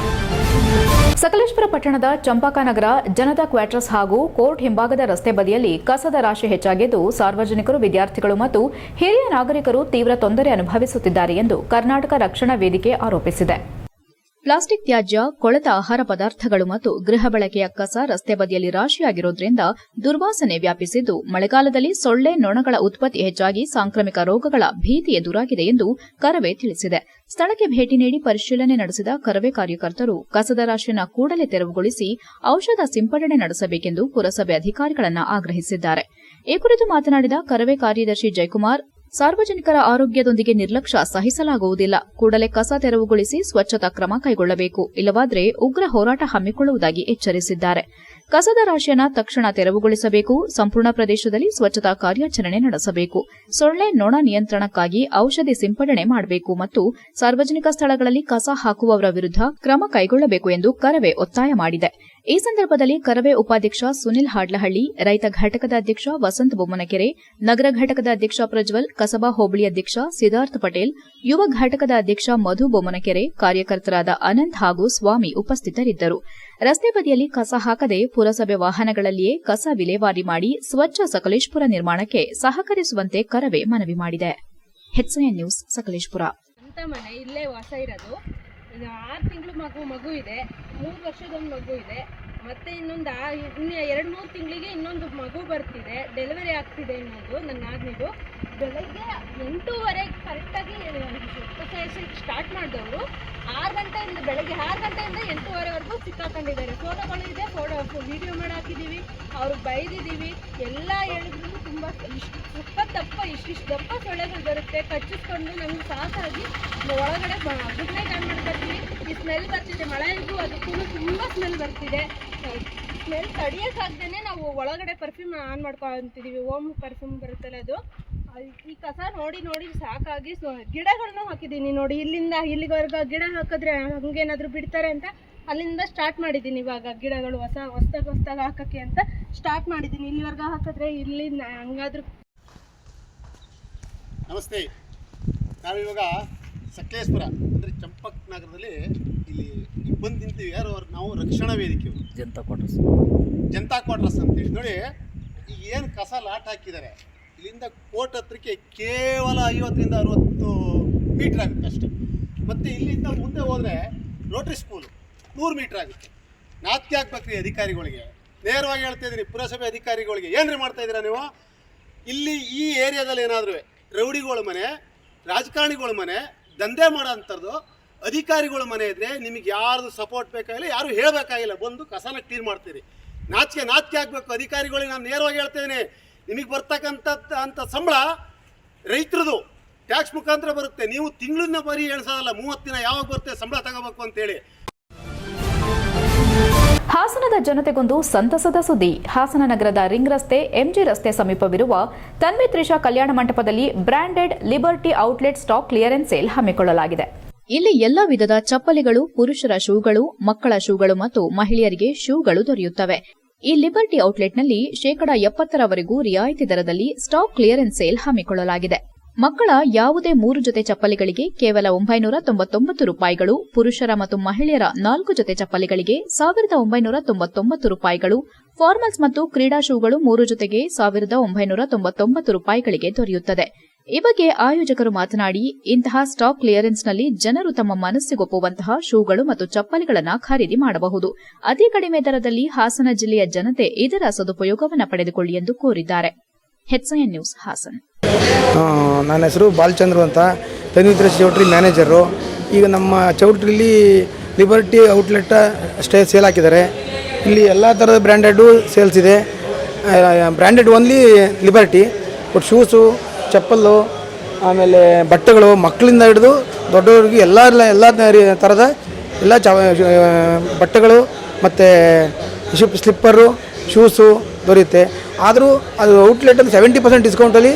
ಸಕಲೇಶಪುರ ಪಟ್ಟಣದ ಚಂಪಾಕನಗರ ಜನತಾ ಕ್ವಾರ್ಟರ್ಸ್ ಹಾಗೂ ಕೋರ್ಟ್ ಹಿಂಭಾಗದ ರಸ್ತೆ ಬದಿಯಲ್ಲಿ ಕಸದ ರಾಶಿ ಹೆಚ್ಚಾಗಿದ್ದು, ಸಾರ್ವಜನಿಕರು, ವಿದ್ಯಾರ್ಥಿಗಳು ಮತ್ತು ಹಿರಿಯ ನಾಗರಿಕರು ತೀವ್ರ ತೊಂದರೆ ಅನುಭವಿಸುತ್ತಿದ್ದಾರೆ ಎಂದು ಕರ್ನಾಟಕ ರಕ್ಷಣಾ ವೇದಿಕೆ ಆರೋಪಿಸಿದೆ. ಪ್ಲಾಸ್ಟಿಕ್ ತ್ಯಾಜ್ಯ, ಕೊಳೆತ ಆಹಾರ ಪದಾರ್ಥಗಳು ಮತ್ತು ಗೃಹ ಬಳಕೆಯ ಕಸ ರಸ್ತೆ ಬದಿಯಲ್ಲಿ ರಾಶಿಯಾಗಿರುವುದರಿಂದ ದುರ್ವಾಸನೆ ವ್ಯಾಪಿಸಿದ್ದು, ಮಳೆಗಾಲದಲ್ಲಿ ಸೊಳ್ಳೆ, ನೊಣಗಳ ಉತ್ಪತ್ತಿ ಹೆಚ್ಚಾಗಿ ಸಾಂಕ್ರಾಮಿಕ ರೋಗಗಳ ಭೀತಿ ಎದುರಾಗಿದೆ ಎಂದು ಕರವೇ ತಿಳಿಸಿದೆ. ಸ್ಥಳಕ್ಕೆ ಭೇಟಿ ನೀಡಿ ಪರಿಶೀಲನೆ ನಡೆಸಿದ ಕರವೇ ಕಾರ್ಯಕರ್ತರು ಕಸದ ರಾಶಿಯನ್ನು ಕೂಡಲೇ ತೆರವುಗೊಳಿಸಿ ಔಷಧ ಸಿಂಪಡಣೆ ನಡೆಸಬೇಕೆಂದು ಪುರಸಭೆ ಅಧಿಕಾರಿಗಳನ್ನು ಆಗ್ರಹಿಸಿದ್ದಾರೆ. ಈ ಕುರಿತು ಮಾತನಾಡಿದ ಕರವೇ ಕಾರ್ಯದರ್ಶಿ ಜಯಕುಮಾರ್, ಸಾರ್ವಜನಿಕರ ಆರೋಗ್ಯದೊಂದಿಗೆ ನಿರ್ಲಕ್ಷ್ಯ ಸಹಿಸಲಾಗುವುದಿಲ್ಲ. ಕೂಡಲೇ ಕಸ ತೆರವುಗೊಳಿಸಿ ಸ್ವಚ್ಛತಾ ಕ್ರಮ ಕೈಗೊಳ್ಳಬೇಕು. ಇಲ್ಲವಾದರೆ ಉಗ್ರ ಹೋರಾಟ ಹಮ್ಮಿಕೊಳ್ಳುವುದಾಗಿ ಎಚ್ಚರಿಸಿದ್ದಾರೆ. ಕಸದ ರಾಶಿಯನ್ನು ತಕ್ಷಣ ತೆರವುಗೊಳಿಸಬೇಕು. ಸಂಪೂರ್ಣ ಪ್ರದೇಶದಲ್ಲಿ ಸ್ವಚ್ಛತಾ ಕಾರ್ಯಾಚರಣೆ ನಡೆಸಬೇಕು. ಸೊಳ್ಳೆ, ನೊಣ ನಿಯಂತ್ರಣಕ್ಕಾಗಿ ಔಷಧಿ ಸಿಂಪಡಣೆ ಮಾಡಬೇಕು ಮತ್ತು ಸಾರ್ವಜನಿಕ ಸ್ಥಳಗಳಲ್ಲಿ ಕಸ ಹಾಕುವವರ ವಿರುದ್ಧ ಕ್ರಮ ಕೈಗೊಳ್ಳಬೇಕು ಎಂದು ಕರವೇ ಒತ್ತಾಯ ಮಾಡಿದೆ. ಈ ಸಂದರ್ಭದಲ್ಲಿ ಕರವೇ ಉಪಾಧ್ಯಕ್ಷ ಸುನಿಲ್ ಹಾಡ್ಲಹಳ್ಳಿ, ರೈತ ಘಟಕದ ಅಧ್ಯಕ್ಷ ವಸಂತ್ ಬೊಮ್ಮನಕೆರೆ, ನಗರ ಘಟಕದ ಅಧ್ಯಕ್ಷ ಪ್ರಜ್ವಲ್, ಕಸಬಾ ಹೋಬಳಿ ಅಧ್ಯಕ್ಷ ಸಿದ್ಧಾರ್ಥ್ ಪಟೇಲ್, ಯುವ ಘಟಕದ ಅಧ್ಯಕ್ಷ ಮಧು ಬೊಮ್ಮನಕೆರೆ, ಕಾರ್ಯಕರ್ತರಾದ ಅನಂತ್ ಹಾಗೂ ಸ್ವಾಮಿ ಉಪಸ್ಥಿತರಿದ್ದರು. ರಸ್ತೆ ಬದಿಯಲ್ಲಿ ಕಸ ಹಾಕದೆ ಪುರಸಭೆ ವಾಹನಗಳಲ್ಲಿಯೇ ಕಸ ವಿಲೇವಾರಿ ಮಾಡಿ ಸ್ವಚ್ಛ ಸಕಲೇಶಪುರ ನಿರ್ಮಾಣಕ್ಕೆ ಸಹಕರಿಸುವಂತೆ ಕರವೇ ಮನವಿ ಮಾಡಿದೆ. HCN news, Sakleshpur. ಅಂತ ಮನೆ ಇಲ್ಲೇ ವಾಸ ಇರೋದು. ಈಗ 6 ತಿಂಗಳು ಮಗು ಇದೆ, 3 ವರ್ಷದೊಂದು ಮಗು ಇದೆ, ಮತ್ತೆ ಇನ್ನು 2-3 ತಿಂಗಳಿಗೆ ಇನ್ನೊಂದು ಮಗು ಬರ್ತಿದೆ, ಡೆಲಿವರಿ ಆಗ್ತಿದೆ ಇನ್ನೊಂದು ನನ್ನ ನಾದಿನಿದು. ಬೆಳಗ್ಗೆ 8:30 ಕರೆಕ್ಟಾಗಿ ಎಕ್ಸಸೈಸ್ ಸ್ಟಾರ್ಟ್ ಮಾಡಿದವರು 6 ಗಂಟೆಯಿಂದ ಬೆಳಗ್ಗೆ 6 ಗಂಟೆಯಿಂದ 8:30ವರೆಗೂ ಸಿಕ್ಕಾಕೊಂಡಿದ್ದಾರೆ. ಫೋಟೋಗಳು ಇದೆ, ವಿಡಿಯೋ ಮಾಡಿ ಹಾಕಿದ್ದೀವಿ, ಅವ್ರಿಗೆ ಬೈದಿದ್ದೀವಿ. ಎಲ್ಲ ಹೇಳಿದ್ರು ತುಂಬ ಇಷ್ಟಿಷ್ಟು ದಪ್ಪ ಸೊಳ್ಳೆಗಳು ಬರುತ್ತೆ, ಕಚ್ಚಿಸ್ಕೊಂಡು ನಮ್ಗೆ ಸಾಕಾಗಿ ಒಳಗಡೆ ಗುಡ್ನೆ ಆನ್ ಮಾಡ್ಕೊತೀವಿ. ಈ ಸ್ಮೆಲ್ ಬರ್ತಿದೆ, ಮಳೆಗೂ ಅದಕ್ಕೂ ತುಂಬ ಸ್ಮೆಲ್ ಬರ್ತಿದೆ. ಸ್ಮೆಲ್ ತಡಿಯೋಕ್ಕಾಗ್ದೇ ನಾವು ಒಳಗಡೆ ಪರ್ಫ್ಯೂಮ್ ಆನ್ ಮಾಡ್ಕೊತಿದ್ದೀವಿ. ಓಮ್ ಪರ್ಫ್ಯೂಮ್ ಬರುತ್ತಲ್ಲ ಅದು. ಈ ಕಸ ನೋಡಿ ಸಾಕಾಗಿ ಗಿಡಗಳನ್ನೂ ಹಾಕಿದ್ದೀನಿ ನೋಡಿ. ಇಲ್ಲಿಂದ ಇಲ್ಲಿವರೆಗೂ ಗಿಡ ಹಾಕಿದ್ರೆ ಹಂಗೇನಾದರೂ ಬಿಡ್ತಾರೆ ಅಂತ ಅಲ್ಲಿಂದ ಸ್ಟಾರ್ಟ್ ಮಾಡಿದ್ದೀನಿ. ಇವಾಗ ಗಿಡಗಳು ಹೊಸ್ದಾಗಿ ಹಾಕೋಕ್ಕೆ ಅಂತ ಸ್ಟಾರ್ಟ್ ಮಾಡಿದ್ದೀನಿ. ಇಲ್ಲಿವರೆಗೂ ಹಾಕಿದ್ರೆ ಇಲ್ಲಿ ಹಂಗಾದ್ರೂ. ನಮಸ್ತೆ, ನಾವಿವಾಗ ಸಕಲೇಶಪುರ ಅಂದರೆ ಚಂಪಕ್ ನಗರದಲ್ಲಿ ಇಲ್ಲಿ ಬಂದು ನಿಂತೀವಿ. ಯಾರು ನಾವು ರಕ್ಷಣಾ ವೇದಿಕೆ ಜನತಾ ಕ್ವಾರ್ಟರ್ಸ್ ಅಂತೇಳಿ ನೋಡಿ. ಈಗ ಏನು ಕಸ ಲಾಟ್ ಹಾಕಿದ್ದಾರೆ, ಇಲ್ಲಿಂದ ಕೋರ್ಟ್ ಹತ್ರಕ್ಕೆ ಕೇವಲ 50-60 ಮೀಟ್ರ್ ಆಗುತ್ತೆ ಅಷ್ಟೇ. ಮತ್ತು ಇಲ್ಲಿಂದ ಮುಂದೆ ಹೋದರೆ ರೋಟ್ರಿ ಸ್ಕೂಲು 100 ಮೀಟ್ರ್ ಆಗುತ್ತೆ. ನಾಚಿಕೆ ಆಗ್ಬೇಕ್ರಿ ಅಧಿಕಾರಿಗಳಿಗೆ. ನೇರವಾಗಿ ಹೇಳ್ತಾ ಇದ್ದೀನಿ, ಪುರಸಭೆ ಅಧಿಕಾರಿಗಳಿಗೆ, ಏನ್ರಿ ಮಾಡ್ತಾಯಿದ್ದೀರಾ ನೀವು? ಇಲ್ಲಿ ಈ ಏರಿಯಾದಲ್ಲಿ ಏನಾದರೂ ರೌಡಿಗಳ ಮನೆ, ರಾಜಕಾರಣಿಗಳ ಮನೆ, ದಂಧೆ ಮಾಡೋ ಅಂಥದ್ದು ಅಧಿಕಾರಿಗಳ ಮನೆ ಇದ್ದರೆ ನಿಮಗೆ ಯಾರ್ದು ಸಪೋರ್ಟ್ ಬೇಕಾಗಿಲ್ಲ, ಯಾರು ಹೇಳಬೇಕಾಗಿಲ್ಲ, ಬಂದು ಕಸನ ಕ್ಲೀನ್ ಮಾಡ್ತೀರಿ. ನಾಚಿಕೆ ಆಗಬೇಕು ಅಧಿಕಾರಿಗಳಿಗೆ. ನಾನು ನೇರವಾಗಿ ಹೇಳ್ತೇನೆ, ನಿಮಗೆ ಬರ್ತಕ್ಕಂಥ ಸಂಬಳ ರೈತರದು ಟ್ಯಾಕ್ಸ್ ಮುಖಾಂತರ ಬರುತ್ತೆ. ನೀವು ತಿಂಗಳನ್ನ ಬರೀ ಎಣಿಸೋದಲ್ಲ, 30 ದಿನ ಯಾವಾಗ ಬರುತ್ತೆ ಸಂಬಳ ತಗೋಬೇಕು ಅಂತೇಳಿ. ಹಾಸನದ ಜನತೆಗೊಂದು ಸಂತಸದ ಸುದ್ದಿ. ಹಾಸನ ನಗರದ ರಿಂಗ್ ರಸ್ತೆ, ಎಂಜಿ ರಸ್ತೆ ಸಮೀಪವಿರುವ ತನ್ವಿ ತ್ರಿಷಾ ಕಲ್ಯಾಣ ಮಂಟಪದಲ್ಲಿ branded liberty outlet stock clearance sale ಹಮ್ಮಿಕೊಳ್ಳಲಾಗಿದೆ. ಇಲ್ಲಿ ಎಲ್ಲಾ ವಿಧದ ಚಪ್ಪಲಿಗಳು, ಪುರುಷರ ಶೂಗಳು, ಮಕ್ಕಳ ಶೂಗಳು ಮತ್ತು ಮಹಿಳೆಯರಿಗೆ ಶೂಗಳು ದೊರೆಯುತ್ತವೆ. ಈ ಲಿಬರ್ಟಿ ಔಟ್ಲೆಟ್ನಲ್ಲಿ 70%ರವರೆಗೂ ರಿಯಾಯಿತಿ ದರದಲ್ಲಿ ಸ್ಟಾಕ್ ಕ್ಲಿಯರೆನ್ಸ್ ಸೇಲ್ ಹಮ್ಮಿಕೊಳ್ಳಲಾಗಿದೆ. ಮಕ್ಕಳ ಯಾವುದೇ 3 ಜೊತೆ ಚಪ್ಪಲಿಗಳಿಗೆ ಕೇವಲ 999 ರೂಪಾಯಿಗಳು, ಪುರುಷರ ಮತ್ತು ಮಹಿಳೆಯರ 4 ಜೊತೆ ಚಪ್ಪಲಿಗಳಿಗೆ 1999 ರೂಪಾಯಿಗಳು, ಫಾರ್ಮಲ್ಸ್ ಮತ್ತು ಕ್ರೀಡಾ ಶೂಗಳು 3 ಜೊತೆಗೆ 1999 ರೂಪಾಯಿಗಳಿಗೆ ದೊರೆಯುತ್ತದೆ. ಈ ಬಗ್ಗೆ ಆಯೋಜಕರು ಮಾತನಾಡಿ, ಇಂತಹ ಸ್ಟಾಕ್ ಕ್ಲಿಯರೆನ್ಸ್ನಲ್ಲಿ ಜನರು ತಮ್ಮ ಮನಸ್ಸಿಗೊಪ್ಪುವಂತಹ ಶೂಗಳು ಮತ್ತು ಚಪ್ಪಲಿಗಳನ್ನು ಖರೀದಿ ಮಾಡಬಹುದು. ಅತಿ ಕಡಿಮೆ ದರದಲ್ಲಿ ಹಾಸನ ಜಿಲ್ಲೆಯ ಜನತೆ ಇದರ ಸದುಪಯೋಗವನ್ನು ಪಡೆದುಕೊಳ್ಳಿ ಎಂದು ಕೋರಿದ್ದಾರೆ. HCN news, Hassan. ನನ್ನ ಹೆಸರು ಬಾಲಚಂದ್ರು ಅಂತ, ತನ್ವಿ ತ್ರಿಷಾ ಚೌಟ್ರಿ ಮ್ಯಾನೇಜರು. ಈಗ ನಮ್ಮ ಚೌಟ್ರಿಲಿ ಲಿಬರ್ಟಿ ಔಟ್ಲೆಟ್ ಸೇಲ್ ಹಾಕಿದ್ದಾರೆ. ಇಲ್ಲಿ ಎಲ್ಲ ಥರದ ಬ್ರ್ಯಾಂಡೆಡ್ಡು ಸೇಲ್ಸ್ ಇದೆ. Branded only Liberty. But shoes, chappal, ಆಮೇಲೆ ಬಟ್ಟೆಗಳು, ಮಕ್ಕಳಿಂದ ಹಿಡಿದು ದೊಡ್ಡವ್ರಿಗೆ ಎಲ್ಲ ಥರದ ಎಲ್ಲ ಬಟ್ಟೆಗಳು ಮತ್ತು ಸ್ಲಿಪ್ಪರು, ಶೂಸು ದೊರೆಯುತ್ತೆ. ಆದರೂ ಅದು ಔಟ್ಲೆಟಲ್ಲಿ 70% ಡಿಸ್ಕೌಂಟಲ್ಲಿ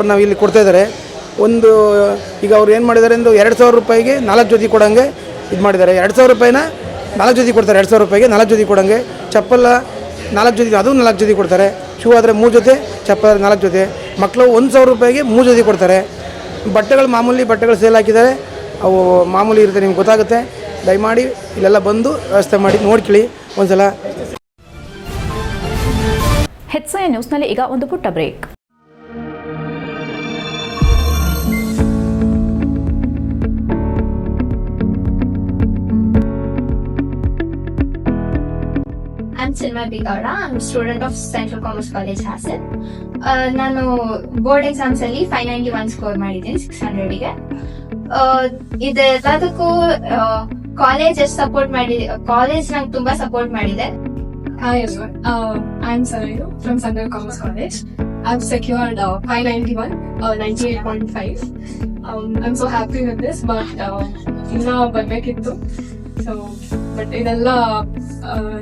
ನಾವು ಇಲ್ಲಿ ಕೊಡ್ತಾಯಿದ್ದಾರೆ. ಈಗ ಅವ್ರು ಏನು ಮಾಡಿದ್ದಾರೆ ಅಂದರೆ 2,000 ರೂಪಾಯಿಗೆ 4 ಜೊತೆ ಕೊಡೋಂಗೆ ಇದು ಮಾಡಿದ್ದಾರೆ. 2,000 ರೂಪಾಯಿನ 4 ಜೊತೆ ಕೊಡ್ತಾರೆ. 2,000 ರೂಪಾಯಿಗೆ 4 ಜೊತೆ ಕೊಡೋಂಗೆ. ಚಪ್ಪಲ 4 ಜೊತೆ, ಅದು 4 ಜೊತೆ ಕೊಡ್ತಾರೆ. ಶೂ ಆದರೆ 3 ಜೊತೆ, ಚಪ್ಪಲ್ 4 ಜೊತೆ. ಮಕ್ಕಳು 1,000 ರೂಪಾಯಿಗೆ 3 ಜೊತೆ ಕೊಡ್ತಾರೆ. ಬಟ್ಟೆಗಳು ಮಾಮೂಲಿ ಬಟ್ಟೆಗಳು ಸೇಲ್ ಹಾಕಿದ್ದಾರೆ. ಅವು ಮಾಮೂಲಿ ಇರುತ್ತೆ, ನಿಮ್ಗೆ ಗೊತ್ತಾಗುತ್ತೆ. ದಯಮಾಡಿ ಇಲ್ಲೆಲ್ಲ ಬಂದು ವ್ಯವಸ್ಥೆ ಮಾಡಿ ನೋಡ್ಕೊಳ್ಳಿ ಒಂದ್ಸಲ. HCN ನ್ಯೂಸ್ನಲ್ಲಿ ಈಗ ಒಂದು ಪುಟ್ಟ break. I'm Silma Bigauda. I'm a student of Central Commerce College, Hassan. ನಾನು ಬೋರ್ಡ್ ಎಕ್ಸಾಮ್ಸ್ ಅಲ್ಲಿ 591 ಸ್ಕೋರ್ ಮಾಡಿದ್ದೀನಿ 600ಗೆ. ಇದೆಲ್ಲದಕ್ಕೂ ಕಾಲೇಜ್ ಎಷ್ಟು ಸಪೋರ್ಟ್ ಮಾಡಿದೆ, ಕಾಲೇಜ್ ನಂಗೆ ತುಂಬಾ ಸಪೋರ್ಟ್ ಮಾಡಿದೆ. Hi everyone, I'm Sarayu from Central Commerce College. I've secured 591, 98.5. I'm so happy with this, but ಇನ್ನೂ ಬರ್ಬೇಕಿತ್ತು. ಸೊ ಬಟ್ ಇದೆಲ್ಲ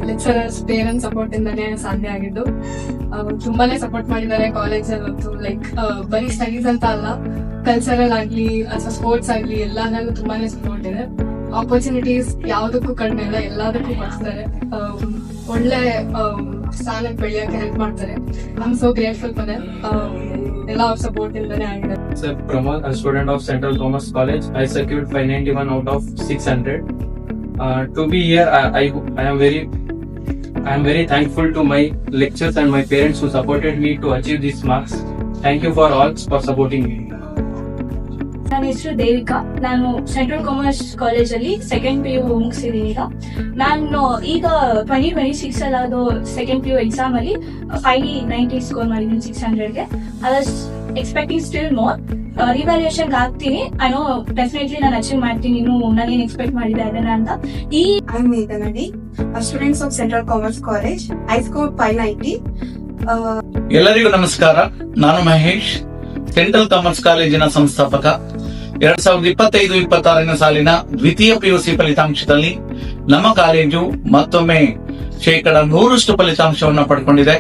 ಲೆಕ್ಚರರ್ಸ್ ಪೇರೆಂಟ್ಸ್ ಸಪೋರ್ಟ್ ಇಂದಾನೆ ಸಾಧ್ಯ ಆಗಿದ್ದು. ತುಂಬಾನೇ ಸಪೋರ್ಟ್ ಮಾಡಿದ್ದಾರೆ ಕಾಲೇಜಲ್ಲಂತೂ. ಲೈಕ್ ಬರೀ ಸ್ಟಡೀಸ್ ಅಂತ ಅಲ್ಲ, ಕಲ್ಚರಲ್ ಆಗ್ಲಿ ಅಥವಾ ಸ್ಪೋರ್ಟ್ಸ್ ಆಗ್ಲಿ ಎಲ್ಲಾದ್ರಲ್ಲೂ ತುಂಬಾನೇ ಸಪೋರ್ಟ್ ಇದೆ. ಆಪರ್ಚುನಿಟೀಸ್ ಯಾವ್ದಕ್ಕೂ ಕಡಿಮೆ ಇಲ್ಲ, ಎಲ್ಲದಕ್ಕೂ ಕೊಡ್ತಾರೆ. ಒಳ್ಳೆ ಸ್ಥಾನಕ್ಕೆ ಬೆಳೆಯಕ್ಕೆ ಹೆಲ್ಪ್ ಮಾಡ್ತಾರೆ. I am so grateful for them. ಎಲ್ಲ ಅವ್ರ ಸಪೋರ್ಟ್ ಇಂದಾನೆ ಆಗಿದೆ. Sir Pramod, a student of Central Commerce College. I secured 591 out of 600. To be here, I am very thankful to my lecturers and my parents who supported me to achieve these marks. Thank you for all for supporting me. ನನ್ನ ಹೆಸರು ದೇವಿಕಾ. ನಾನು central commerce college ಅಲ್ಲಿ second PU ಮುಗಿಸಿದ್ದೀನಿ. ನಾನು ಈಗ 2026 ಅಲ್ಲದು second PU exam ಅಲ್ಲಿ 590 score ಮಾಡಿದ್ದೀನಿ 600ಗೆ. I was expecting still more. Revaluation ಆಗ್ತೀನಿ. ಐ ನೋ ಡೆಫಿನೆಟ್ಲಿ ನಾನು ಅಚೀವ್ ಮಾಡ್ತೀನಿ. ಇನ್ನು ನಾನು ಏನ್ ಎಕ್ಸ್ಪೆಕ್ಟ್ ಮಾಡಿದೆ ಅದನ್ನ ಅಂತ. I'm Meganadi, a student of Central Commerce College. I scored 590. ಎಲ್ಲರಿಗೂ ನಮಸ್ಕಾರ. ನಾನು ಮಹೇಶ್, ಸೆಂಟ್ರಲ್ ಕಾಮರ್ಸ್ ಕಾಲೇಜಿನ ಸಂಸ್ಥಾಪಕ. 2025-26 ಸಾಲಿನ ದ್ವಿತೀಯ PUC ಫಲಿತಾಂಶದಲ್ಲಿ ನಮ್ಮ ಕಾಲೇಜು ಮತ್ತೊಮ್ಮೆ 100% ಫಲಿತಾಂಶವನ್ನು ಪಡ್ಕೊಂಡಿದೆ.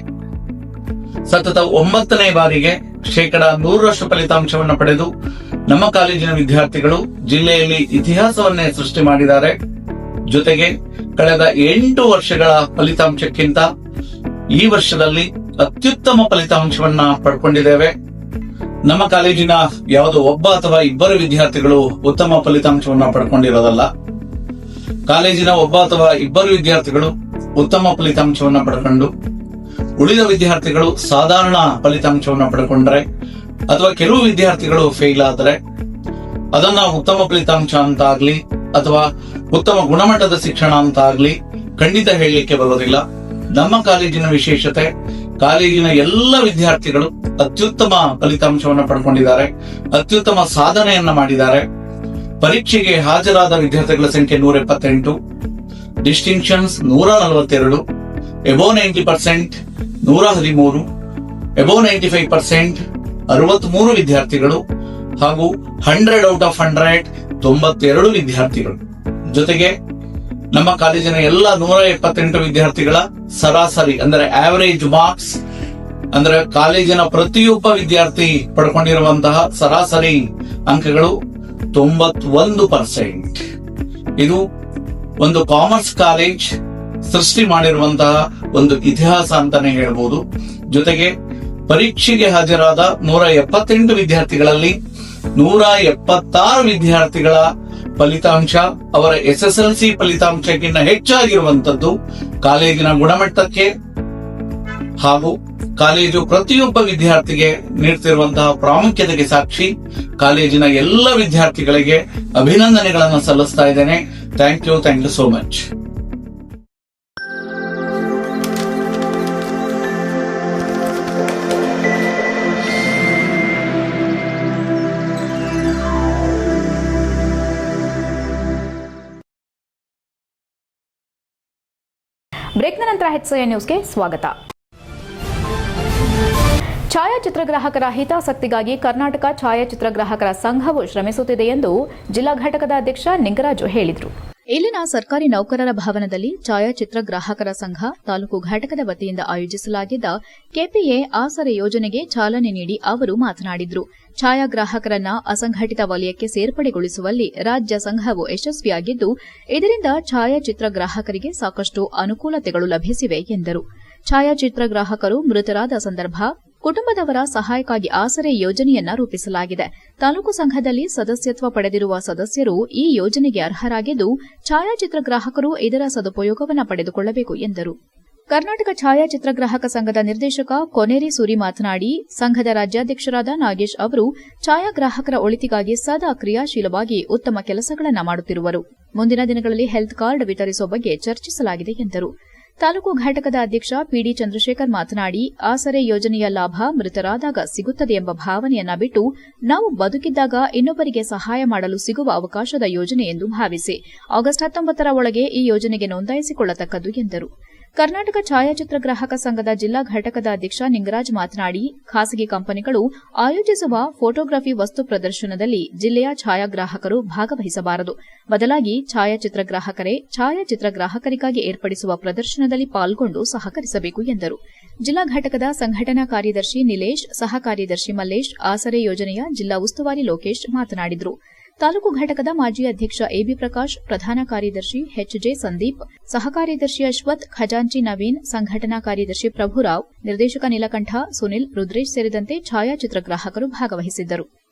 ಸತತ 9ನೇ ಬಾರಿಗೆ 100% ಫಲಿತಾಂಶವನ್ನು ಪಡೆದು ನಮ್ಮ ಕಾಲೇಜಿನ ವಿದ್ಯಾರ್ಥಿಗಳು ಜಿಲ್ಲೆಯಲ್ಲಿ ಇತಿಹಾಸವನ್ನೇ ಸೃಷ್ಟಿ ಮಾಡಿದ್ದಾರೆ. ಜೊತೆಗೆ ಕಳೆದ 8 ವರ್ಷಗಳ ಫಲಿತಾಂಶಕ್ಕಿಂತ ಈ ವರ್ಷದಲ್ಲಿ ಅತ್ಯುತ್ತಮ ಫಲಿತಾಂಶವನ್ನ ಪಡ್ಕೊಂಡಿದ್ದೇವೆ. ನಮ್ಮ ಕಾಲೇಜಿನ ಯಾವುದೋ ಒಬ್ಬ ಅಥವಾ ಇಬ್ಬರು ವಿದ್ಯಾರ್ಥಿಗಳು ಉತ್ತಮ ಫಲಿತಾಂಶವನ್ನ ಪಡ್ಕೊಂಡಿರೋದಲ್ಲ. ಕಾಲೇಜಿನ ಒಬ್ಬ ಅಥವಾ ಇಬ್ಬರು ವಿದ್ಯಾರ್ಥಿಗಳು ಉತ್ತಮ ಫಲಿತಾಂಶವನ್ನ ಪಡ್ಕೊಂಡು ಉಳಿದ ವಿದ್ಯಾರ್ಥಿಗಳು ಸಾಧಾರಣ ಫಲಿತಾಂಶವನ್ನ ಪಡ್ಕೊಂಡ್ರೆ ಅಥವಾ ಕೆಲವು ವಿದ್ಯಾರ್ಥಿಗಳು ಫೇಲ್ ಆದ್ರೆ ಅದನ್ನ ಉತ್ತಮ ಫಲಿತಾಂಶ ಅಂತ ಆಗ್ಲಿ ಅಥವಾ ಉತ್ತಮ ಗುಣಮಟ್ಟದ ಶಿಕ್ಷಣ ಅಂತ ಆಗ್ಲಿ ಖಂಡಿತ ಹೇಳಲಿಕ್ಕೆ ಬರೋದಿಲ್ಲ. ನಮ್ಮ ಕಾಲೇಜಿನ ವಿಶೇಷತೆ, ಕಾಲೇಜಿನ ಎಲ್ಲ ವಿದ್ಯಾರ್ಥಿಗಳು ಅತ್ಯುತ್ತಮ ಫಲಿತಾಂಶವನ್ನು ಪಡ್ಕೊಂಡಿದ್ದಾರೆ, ಅತ್ಯುತ್ತಮ ಸಾಧನೆಯನ್ನ ಮಾಡಿದ್ದಾರೆ. ಪರೀಕ್ಷೆಗೆ ಹಾಜರಾದ ವಿದ್ಯಾರ್ಥಿಗಳ ಸಂಖ್ಯೆ 178, ಡಿಸ್ಟಿಂಕ್ಷನ್ಸ್ 142, ಎಬೋ 90% 113, ಎಬೋ 95% 63 ವಿದ್ಯಾರ್ಥಿಗಳು ಹಾಗೂ 100 ಔಟ್ ಆಫ್ 100 92 ವಿದ್ಯಾರ್ಥಿಗಳು. ಜೊತೆಗೆ ನಮ್ಮ ಕಾಲೇಜಿನ ಎಲ್ಲ 178 ವಿದ್ಯಾರ್ಥಿಗಳ ಸರಾಸರಿ ಅಂದ್ರೆ ಆವರೇಜ್ ಮಾರ್ಕ್ಸ್ ಅಂದ್ರೆ ಕಾಲೇಜಿನ ಪ್ರತಿಯೊಬ್ಬ ವಿದ್ಯಾರ್ಥಿ ಪಡ್ಕೊಂಡಿರುವಂತಹ ಸರಾಸರಿ ಅಂಕಗಳು 91%. ಇದು ಒಂದು ಕಾಮರ್ಸ್ ಕಾಲೇಜ್ ಸೃಷ್ಟಿ ಮಾಡಿರುವಂತಹ ಒಂದು ಇತಿಹಾಸ ಅಂತಾನೆ ಹೇಳ್ಬೋದು. ಜೊತೆಗೆ ಪರೀಕ್ಷೆಗೆ ಹಾಜರಾದ 178 ವಿದ್ಯಾರ್ಥಿಗಳಲ್ಲಿ 176 ವಿದ್ಯಾರ್ಥಿಗಳ ಫಲಿತಾಂಶ ಅವರ SSLC ಫಲಿತಾಂಶಕ್ಕಿಂತ ಹೆಚ್ಚಾಗಿರುವಂತದ್ದು ಕಾಲೇಜಿನ ಗುಣಮಟ್ಟಕ್ಕೆ ಹಾಗೂ ಕಾಲೇಜು ಪ್ರತಿಯೊಬ್ಬ ವಿದ್ಯಾರ್ಥಿಗೆ ನೀಡುತ್ತಿರುವಂತಹ ಪ್ರಾಮುಖ್ಯತೆಗೆ ಸಾಕ್ಷಿ. ಕಾಲೇಜಿನ ಎಲ್ಲ ವಿದ್ಯಾರ್ಥಿಗಳಿಗೆ ಅಭಿನಂದನೆಗಳನ್ನು ಸಲ್ಲಿಸ್ತಾ ಇದ್ದೇನೆ. Thank you so much. ಬ್ರೇಕ್ನ ನಂತರ HCI ನ್ಯೂಸ್ಗೆ ಸ್ವಾಗತ. ಛಾಯಾಚಿತ್ರಗ್ರಾಹಕರ ಹಿತಾಸಕ್ತಿಗಾಗಿ ಕರ್ನಾಟಕ ಛಾಯಾಚಿತ್ರಗ್ರಾಹಕರ ಸಂಘವು ಶ್ರಮಿಸುತ್ತಿದೆ ಎಂದು ಜಿಲ್ಲಾ ಘಟಕದ ಅಧ್ಯಕ್ಷ ನಿಂಗರಾಜು ಹೇಳಿದರು. ಇಲ್ಲಿನ ಸರ್ಕಾರಿ ನೌಕರರ ಭವನದಲ್ಲಿ ಛಾಯಾಚಿತ್ರ ಗ್ರಾಹಕರ ಸಂಘ ತಾಲೂಕು ಘಟಕದ ವತಿಯಿಂದ ಆಯೋಜಿಸಲಾಗಿದ್ದ ಕೆಪಿಎ ಆಸರೆ ಯೋಜನೆಗೆ ಚಾಲನೆ ನೀಡಿ ಅವರು ಮಾತನಾಡಿದರು. ಛಾಯಾಗ್ರಾಹಕರನ್ನ ಅಸಂಘಟಿತ ವಲಯಕ್ಕೆ ಸೇರ್ಪಡೆಗೊಳಿಸುವಲ್ಲಿ ರಾಜ್ಯ ಸಂಘವು ಯಶಸ್ವಿಯಾಗಿದ್ದು, ಇದರಿಂದ ಛಾಯಾಚಿತ್ರ ಗ್ರಾಹಕರಿಗೆ ಸಾಕಷ್ಟು ಅನುಕೂಲತೆಗಳು ಲಭಿಸಿವೆ ಎಂದರು. ಛಾಯಾಚಿತ್ರ ಗ್ರಾಹಕರು ಮೃತರಾದ ಸಂದರ್ಭ ಕುಟುಂಬದವರ ಸಹಾಯಕ್ಕಾಗಿ ಆಸರೆ ಯೋಜನೆಯನ್ನ ರೂಪಿಸಲಾಗಿದೆ. ತಾಲೂಕು ಸಂಘದಲ್ಲಿ ಸದಸ್ಯತ್ವ ಪಡೆದಿರುವ ಸದಸ್ಯರು ಈ ಯೋಜನೆಗೆ ಅರ್ಹರಾಗಿದ್ದು, ಛಾಯಾಚಿತ್ರ ಗ್ರಾಹಕರು ಇದರ ಸದುಪಯೋಗವನ್ನು ಪಡೆದುಕೊಳ್ಳಬೇಕು ಎಂದರು. ಕರ್ನಾಟಕ ಛಾಯಾಚಿತ್ರ ಗ್ರಾಹಕ ಸಂಘದ ನಿರ್ದೇಶಕ ಕೊನೇರಿ ಸೂರಿ ಮಾತನಾಡಿ, ಸಂಘದ ರಾಜ್ಯಾಧ್ಯಕ್ಷರಾದ ನಾಗೇಶ್ ಅವರು ಛಾಯಾಗ್ರಾಹಕರ ಒಳಿತಿಗಾಗಿ ಸದಾ ಕ್ರಿಯಾಶೀಲವಾಗಿ ಉತ್ತಮ ಕೆಲಸಗಳನ್ನು ಮಾಡುತ್ತಿರುವರು. ಮುಂದಿನ ದಿನಗಳಲ್ಲಿ ಹೆಲ್ತ್ ಕಾರ್ಡ್ ವಿತರಿಸುವ ಬಗ್ಗೆ ಚರ್ಚಿಸಲಾಗಿದೆ ಎಂದರು. ತಾಲೂಕು ಘಟಕದ ಅಧ್ಯಕ್ಷ ಪಿಡಿ ಚಂದ್ರಶೇಖರ್ ಮಾತನಾಡಿ, ಆಸರೆ ಯೋಜನೆಯ ಲಾಭ ಮೃತರಾದಾಗ ಸಿಗುತ್ತದೆ ಎಂಬ ಭಾವನೆಯನ್ನ ಬಿಟ್ಟು ನಾವು ಬದುಕಿದ್ದಾಗ ಇನ್ನೊಬ್ಬರಿಗೆ ಸಹಾಯ ಮಾಡಲು ಸಿಗುವ ಅವಕಾಶದ ಯೋಜನೆ ಎಂದು ಭಾವಿಸಿ ಆಗಸ್ಟ್ 19ರ ಒಳಗೆ ಈ ಯೋಜನೆಗೆ ನೋಂದಾಯಿಸಿಕೊಳ್ಳತಕ್ಕದ್ದು ಎಂದರು. ಕರ್ನಾಟಕ ಛಾಯಾಚಿತ್ರ ಗ್ರಾಹಕ ಸಂಘದ ಜಿಲ್ಲಾ ಘಟಕದ ಅಧ್ಯಕ್ಷ ನಿಂಗರಾಜ್ ಮಾತನಾಡಿ, ಖಾಸಗಿ ಕಂಪನಿಗಳು ಆಯೋಜಿಸುವ ಫೋಟೋಗ್ರಫಿ ವಸ್ತು ಪ್ರದರ್ಶನದಲ್ಲಿ ಜಿಲ್ಲೆಯ ಛಾಯಾಗ್ರಾಹಕರು ಭಾಗವಹಿಸಬಾರದು. ಬದಲಾಗಿ ಛಾಯಾಚಿತ್ರ ಗ್ರಾಹಕರೇ ಛಾಯಾಚಿತ್ರ ಗ್ರಾಹಕರಿಗಾಗಿ ಏರ್ಪಡಿಸುವ ಪ್ರದರ್ಶನದಲ್ಲಿ ಪಾಲ್ಗೊಂಡು ಸಹಕರಿಸಬೇಕು ಎಂದರು. ಜಿಲ್ಲಾ ಘಟಕದ ಸಂಘಟನಾ ಕಾರ್ಯದರ್ಶಿ ನಿಲೇಶ್, ಸಹ ಕಾರ್ಯದರ್ಶಿ ಮಲ್ಲೇಶ್, ಆಸರೆ ಯೋಜನೆಯ ಜಿಲ್ಲಾ ಉಸ್ತುವಾರಿ ಲೋಕೇಶ್ ಮಾತನಾಡಿದರು. ತಾಲೂಕು ಘಟಕದ ಮಾಜಿ ಅಧ್ಯಕ್ಷ ಎಬಿ ಪ್ರಕಾಶ್, ಪ್ರಧಾನ ಕಾರ್ಯದರ್ಶಿ ಎಚ್ಜೆ ಸಂದೀಪ್, ಸಹ ಕಾರ್ಯದರ್ಶಿ ಅಶ್ವಥ್, ಖಜಾಂಚಿ ನವೀನ್, ಸಂಘಟನಾ ಕಾರ್ಯದರ್ಶಿ ಪ್ರಭುರಾವ್, ನಿರ್ದೇಶಕ ನೀಲಕಂಠ, ಸುನಿಲ್, ರುದ್ರೇಶ್ ಸೇರಿದಂತೆ ಛಾಯಾಚಿತ್ರ ಗ್ರಾಹಕರು ಭಾಗವಹಿಸಿದ್ದರು.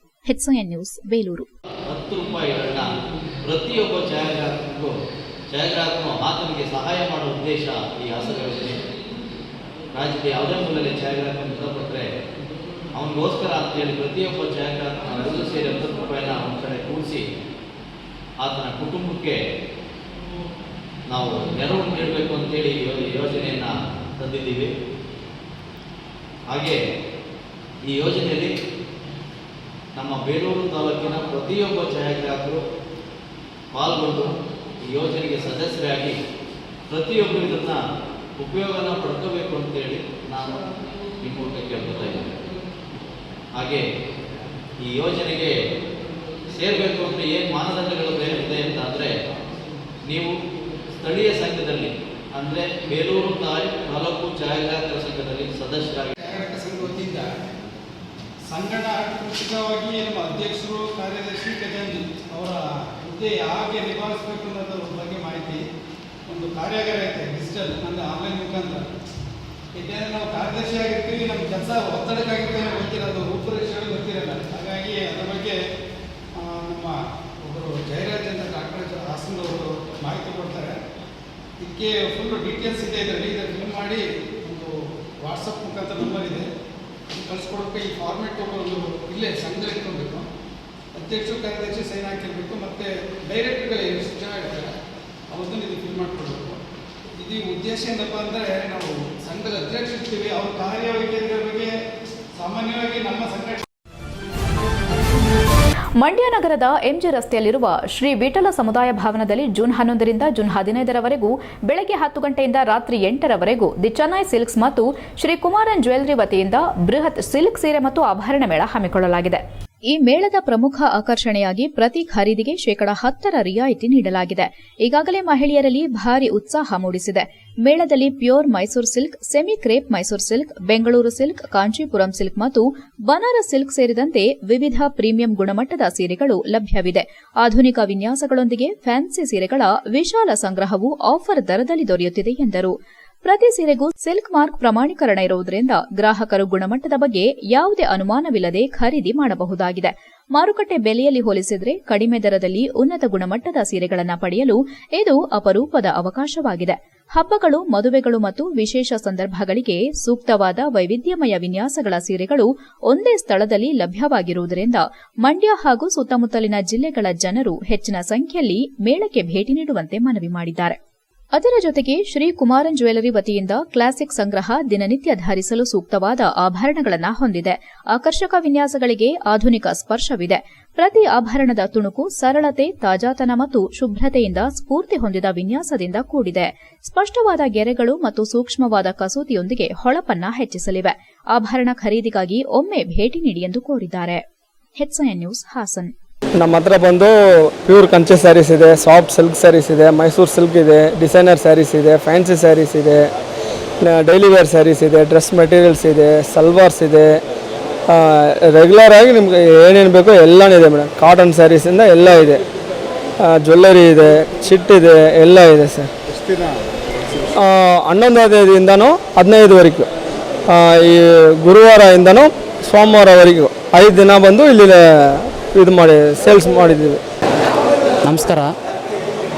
HCN news, Belur. ₹10 ಪ್ರತಿಯೊಬ್ಬ ಛಾಯಾಗ್ರಾಹಕನು ಆತನಿಗೆ ಸಹಾಯ ಮಾಡುವ ಉದ್ದೇಶ ಈ ಆಸರೆ ಯೋಜನೆ. ರಾಜ್ಯದ ಯಾವುದೇ ಮೂಲೆಯಲ್ಲಿ ಛಾಯಾಗ್ರಾಹಕ ಮೃತಪಟ್ಟರೆ ಅವನಿಗೋಸ್ಕರ ಅಂತೇಳಿ ಪ್ರತಿಯೊಬ್ಬ ಛಾಯಾಗ್ರಾಹಕನ ಎಲ್ಲರೂ ಸೇರಿ ₹10 ಒಂದು ಕಡೆ ಕೂಡಿಸಿ ಆತನ ಕುಟುಂಬಕ್ಕೆ ನಾವು ನೆರವು ನೀಡಬೇಕು ಅಂತೇಳಿ ಯೋಜನೆಯನ್ನು ತಂದಿದ್ದೀವಿ. ಹಾಗೆ ಈ ಯೋಜನೆಯಲ್ಲಿ ನಮ್ಮ ಬೇಲೂರು ತಾಲೂಕಿನ ಪ್ರತಿಯೊಬ್ಬ ಛಾಯಾಗ್ರಾಹಕರು ಪಾಲ್ಗೊಂಡು ಈ ಯೋಜನೆಗೆ ಸದಸ್ಯರಾಗಿ ಪ್ರತಿಯೊಬ್ಬರು ಇದನ್ನು ಉಪಯೋಗನ ಪಡ್ಕೋಬೇಕು ಅಂತೇಳಿ ನಾನು ನಿಮ್ಮ ಮೂಲಕ ಕೇಳ್ಕೊತಾ ಇದ್ದೇನೆ. ಹಾಗೆ ಈ ಯೋಜನೆಗೆ ಸೇರಬೇಕು ಅಂದರೆ ಏನು ಮಾನದಂಡಗಳು ಬೇಕಿದೆ ಅಂತ ಅಂದರೆ, ನೀವು ಸ್ಥಳೀಯ ಸಂಘದಲ್ಲಿ ಅಂದರೆ ಬೇಲೂರು ತಾಲೂಕು ಛಾಯಾಗ್ರಾಹಕರ ಸಂಘದಲ್ಲಿ ಸದಸ್ಯರಾಗಿ ಛಾಯಾಗ್ರಾಹಕ ಸಂಘ ವತಿಯಿಂದ ಸಂಘಟನಾತ್ಮಕವಾಗಿ ನಮ್ಮ ಅಧ್ಯಕ್ಷರು, ಕಾರ್ಯದರ್ಶಿ, ಖಜಾಂಚಿ ಅವರ ಹುದ್ದೆ ಹೇಗೆ ನಿಭಾಯಿಸಬೇಕು ಅನ್ನೋದ್ರ ಬಗ್ಗೆ ಮಾಹಿತಿ ಒಂದು ಕಾರ್ಯಾಗಾರ ಐತೆ ಡಿಜಿಟಲ್ ಅಂದರೆ ಆನ್ಲೈನ್ ಮುಖಾಂತರ. ಏಕೆಂದರೆ ನಾವು ಕಾರ್ಯದರ್ಶಿ ಆಗಿರ್ತೀವಿ, ನಮ್ಮ ಕೆಲಸ ಒತ್ತಡಕ್ಕಾಗಿರ್ತೇವೆ ಗೊತ್ತಿರೋದು, ರೂಪುರೇಷೆಗಳು ಗೊತ್ತಿರಲ್ಲ. ಹಾಗಾಗಿ ಅದರ ಬಗ್ಗೆ ನಮ್ಮ ಒಬ್ಬರು ಜಯರಾಜ್ ಅಂತ ಡಾಕ್ಟರ್ ಹಾಸನದವರು ಮಾಹಿತಿ ಕೊಡ್ತಾರೆ. ಇದಕ್ಕೆ ಫುಲ್ಲು ಡೀಟೇಲ್ಸ್ ಇದೆ ಇದರಲ್ಲಿ. ಇದನ್ನು ಫಿಲ್ ಮಾಡಿ ಒಂದು ವಾಟ್ಸಪ್ ಮುಖಾಂತರ ನಂಬರ್ ಇದೆ, ಕಳಿಸ್ಕೊಡೋಕ್ಕೆ ಈ ಫಾರ್ಮೆಟ್ ಒಂದು ಇಲ್ಲೇ ಸಂಘದಲ್ಲಿ ಇಟ್ಕೊಳ್ಬೇಕು. ಅಧ್ಯಕ್ಷರು, ಕಾರ್ಯದರ್ಶಿ ಸೈನ್ ಹಾಕಿರಬೇಕು. ಮತ್ತು ಡೈರೆಕ್ಟ್ಗಳು ಎಷ್ಟು ಜನ ಇರ್ತಾರೆ ಅವತ್ತನ್ನು ಇದು ಫಿಲ್ ಮಾಡಿಕೊಡ್ಬೇಕು. ಇದು ಉದ್ದೇಶ ಏನಪ್ಪ ಅಂದರೆ, ನಾವು ಸಂಘದ ಅಧ್ಯಕ್ಷರಿರ್ತೀವಿ, ಅವ್ರ ಕಾರ್ಯವೈಖರಿಗಳ ಬಗ್ಗೆ ಸಾಮಾನ್ಯವಾಗಿ ನಮ್ಮ ಸಂಘಟನೆ. ಮಂಡ್ಯ ನಗರದ ಎಂಜಿ ರಸ್ತೆಯಲ್ಲಿರುವ ಶ್ರೀ ವಿಠಲ ಸಮುದಾಯ ಭವನದಲ್ಲಿ ಜೂನ್ 11ರಿಂದ ಜೂನ್ 15ರವರೆಗೂ ಬೆಳಗ್ಗೆ 10 ಗಂಟೆಯಿಂದ ರಾತ್ರಿ 8ರವರೆಗೂ ದಿ ಚೆನ್ನೈ ಸಿಲ್ಕ್ಸ್ ಮತ್ತು ಶ್ರೀ ಕುಮಾರನ್ ಜ್ಯುವೆಲ್ಲರಿ ವತಿಯಿಂದ ಬೃಹತ್ ಸಿಲ್ಕ್ ಸೀರೆ ಮತ್ತು ಆಭರಣ ಮೇಳ ಹಮ್ಮಿಕೊಳ್ಳಲಾಗಿದೆ. ಈ ಮೇಳದ ಪ್ರಮುಖ ಆಕರ್ಷಣೆಯಾಗಿ ಪ್ರತಿ ಖರೀದಿಗೆ ಶೇಕಡ 10 ರಿಯಾಯಿತಿ ನೀಡಲಾಗಿದೆ. ಈಗಾಗಲೇ ಮಹಿಳೆಯರಲ್ಲಿ ಭಾರಿ ಉತ್ಸಾಹ ಮೂಡಿಸಿದೆ. ಮೇಳದಲ್ಲಿ pure Mysuru silk, semi crepe Mysuru silk, Bengaluru silk, Kanchipuram silk ಮತ್ತು ಬನಾರಸ್ ಸಿಲ್ಕ್ ಸೇರಿದಂತೆ ವಿವಿಧ ಪ್ರೀಮಿಯಂ ಗುಣಮಟ್ಟದ ಸೀರೆಗಳು ಲಭ್ಯವಿದೆ. ಆಧುನಿಕ ವಿನ್ಯಾಸಗಳೊಂದಿಗೆ ಫ್ಯಾನ್ಸಿ ಸೀರೆಗಳ ವಿಶಾಲ ಸಂಗ್ರಹವು ಆಫರ್ ದರದಲ್ಲಿ ದೊರೆಯುತ್ತಿದೆ ಎಂದರು. ಪ್ರತಿ ಸೀರೆಗೂ ಸಿಲ್ಕ್ ಮಾರ್ಕ್ ಪ್ರಮಾಣೀಕರಣ ಇರುವುದರಿಂದ ಗ್ರಾಹಕರು ಗುಣಮಟ್ಟದ ಬಗ್ಗೆ ಯಾವುದೇ ಅನುಮಾನವಿಲ್ಲದೆ ಖರೀದಿ ಮಾಡಬಹುದಾಗಿದೆ. ಮಾರುಕಟ್ಟೆ ಬೆಲೆಯಲ್ಲಿ ಹೋಲಿಸಿದರೆ ಕಡಿಮೆ ದರದಲ್ಲಿ ಉನ್ನತ ಗುಣಮಟ್ಟದ ಸೀರೆಗಳನ್ನು ಪಡೆಯಲು ಇದು ಅಪರೂಪದ ಅವಕಾಶವಾಗಿದೆ. ಹಬ್ಬಗಳು, ಮದುವೆಗಳು ಮತ್ತು ವಿಶೇಷ ಸಂದರ್ಭಗಳಿಗೆ ಸೂಕ್ತವಾದ ವೈವಿಧ್ಯಮಯ ವಿನ್ಯಾಸಗಳ ಸೀರೆಗಳು ಒಂದೇ ಸ್ಥಳದಲ್ಲಿ ಲಭ್ಯವಾಗಿರುವುದರಿಂದ ಮಂಡ್ಯ ಹಾಗೂ ಸುತ್ತಮುತ್ತಲಿನ ಜಿಲ್ಲೆಗಳ ಜನರು ಹೆಚ್ಚಿನ ಸಂಖ್ಯೆಯಲ್ಲಿ ಮೇಳಕ್ಕೆ ಭೇಟಿ ನೀಡುವಂತೆ ಮನವಿ ಮಾಡಿದ್ದಾರೆ. ಅದರ ಜೊತೆಗೆ ಶ್ರೀ ಕುಮಾರನ್ ಜ್ಯುವೆಲ್ಲರಿ ವತಿಯಿಂದ ಕ್ಲಾಸಿಕ್ ಸಂಗ್ರಹ ದಿನನಿತ್ಯ ಧರಿಸಲು ಸೂಕ್ತವಾದ ಆಭರಣಗಳನ್ನು ಹೊಂದಿದೆ. ಆಕರ್ಷಕ ವಿನ್ಯಾಸಗಳಿಗೆ ಆಧುನಿಕ ಸ್ಪರ್ಶವಿದೆ. ಪ್ರತಿ ಆಭರಣದ ತುಣುಕು ಸರಳತೆ, ತಾಜಾತನ ಮತ್ತು ಶುಭ್ರತೆಯಿಂದ ಸ್ಫೂರ್ತಿ ಹೊಂದಿದ ವಿನ್ಯಾಸದಿಂದ ಕೂಡಿದೆ. ಸ್ಪಷ್ಟವಾದ ಗೆರೆಗಳು ಮತ್ತು ಸೂಕ್ಷ್ಮವಾದ ಕಸೂತಿಯೊಂದಿಗೆ ಹೊಳಪನ್ನ ಹೆಚ್ಚಿಸಲಿವೆ. ಆಭರಣ ಖರೀದಿಗಾಗಿ ಒಮ್ಮೆ ಭೇಟಿ ನೀಡಿ ಎಂದು ಕೋರಿದ್ದಾರೆ. HCN news, Hassan. ನಮ್ಮ ಹತ್ರ ಬಂದು ಪ್ಯೂರ್ ಕಂಚೆ ಸ್ಯಾರೀಸ್ ಇದೆ, ಸಾಫ್ಟ್ ಸಿಲ್ಕ್ ಸ್ಯಾರೀಸ್ ಇದೆ, ಮೈಸೂರು ಸಿಲ್ಕ್ ಇದೆ, ಡಿಸೈನರ್ ಸ್ಯಾರೀಸ್ ಇದೆ, ಫ್ಯಾನ್ಸಿ ಸ್ಯಾರೀಸ್ ಇದೆ, ಡೈಲಿ ವೇರ್ ಸ್ಯಾರೀಸ್ ಇದೆ, ಡ್ರೆಸ್ ಮೆಟೀರಿಯಲ್ಸ್ ಇದೆ, ಸಲ್ವಾರ್ಸ್ ಇದೆ. ರೆಗ್ಯುಲರ್ ಆಗಿ ನಿಮ್ಗೆ ಏನೇನು ಬೇಕೋ ಎಲ್ಲನೂ ಇದೆ ಮೇಡಮ್. ಕಾಟನ್ ಸ್ಯಾರೀಸಿಂದ ಎಲ್ಲ ಇದೆ, ಜ್ಯುವೆಲ್ಲರಿ ಇದೆ, ಚಿಟ್ ಇದೆ, ಎಲ್ಲ ಇದೆ ಸರ್. 11ನೇದಿಂದನೂ 15ವರೆಗೂ, ಈ ಗುರುವಾರದಿಂದನೂ ಸೋಮವಾರವರೆಗೂ 5 ದಿನ ಬಂದು ಇಲ್ಲಿ ಇದು ಮಾಡಿ ಸೇಲ್ಸ್ ಮಾಡಿದ್ದೀವಿ. ನಮಸ್ಕಾರ.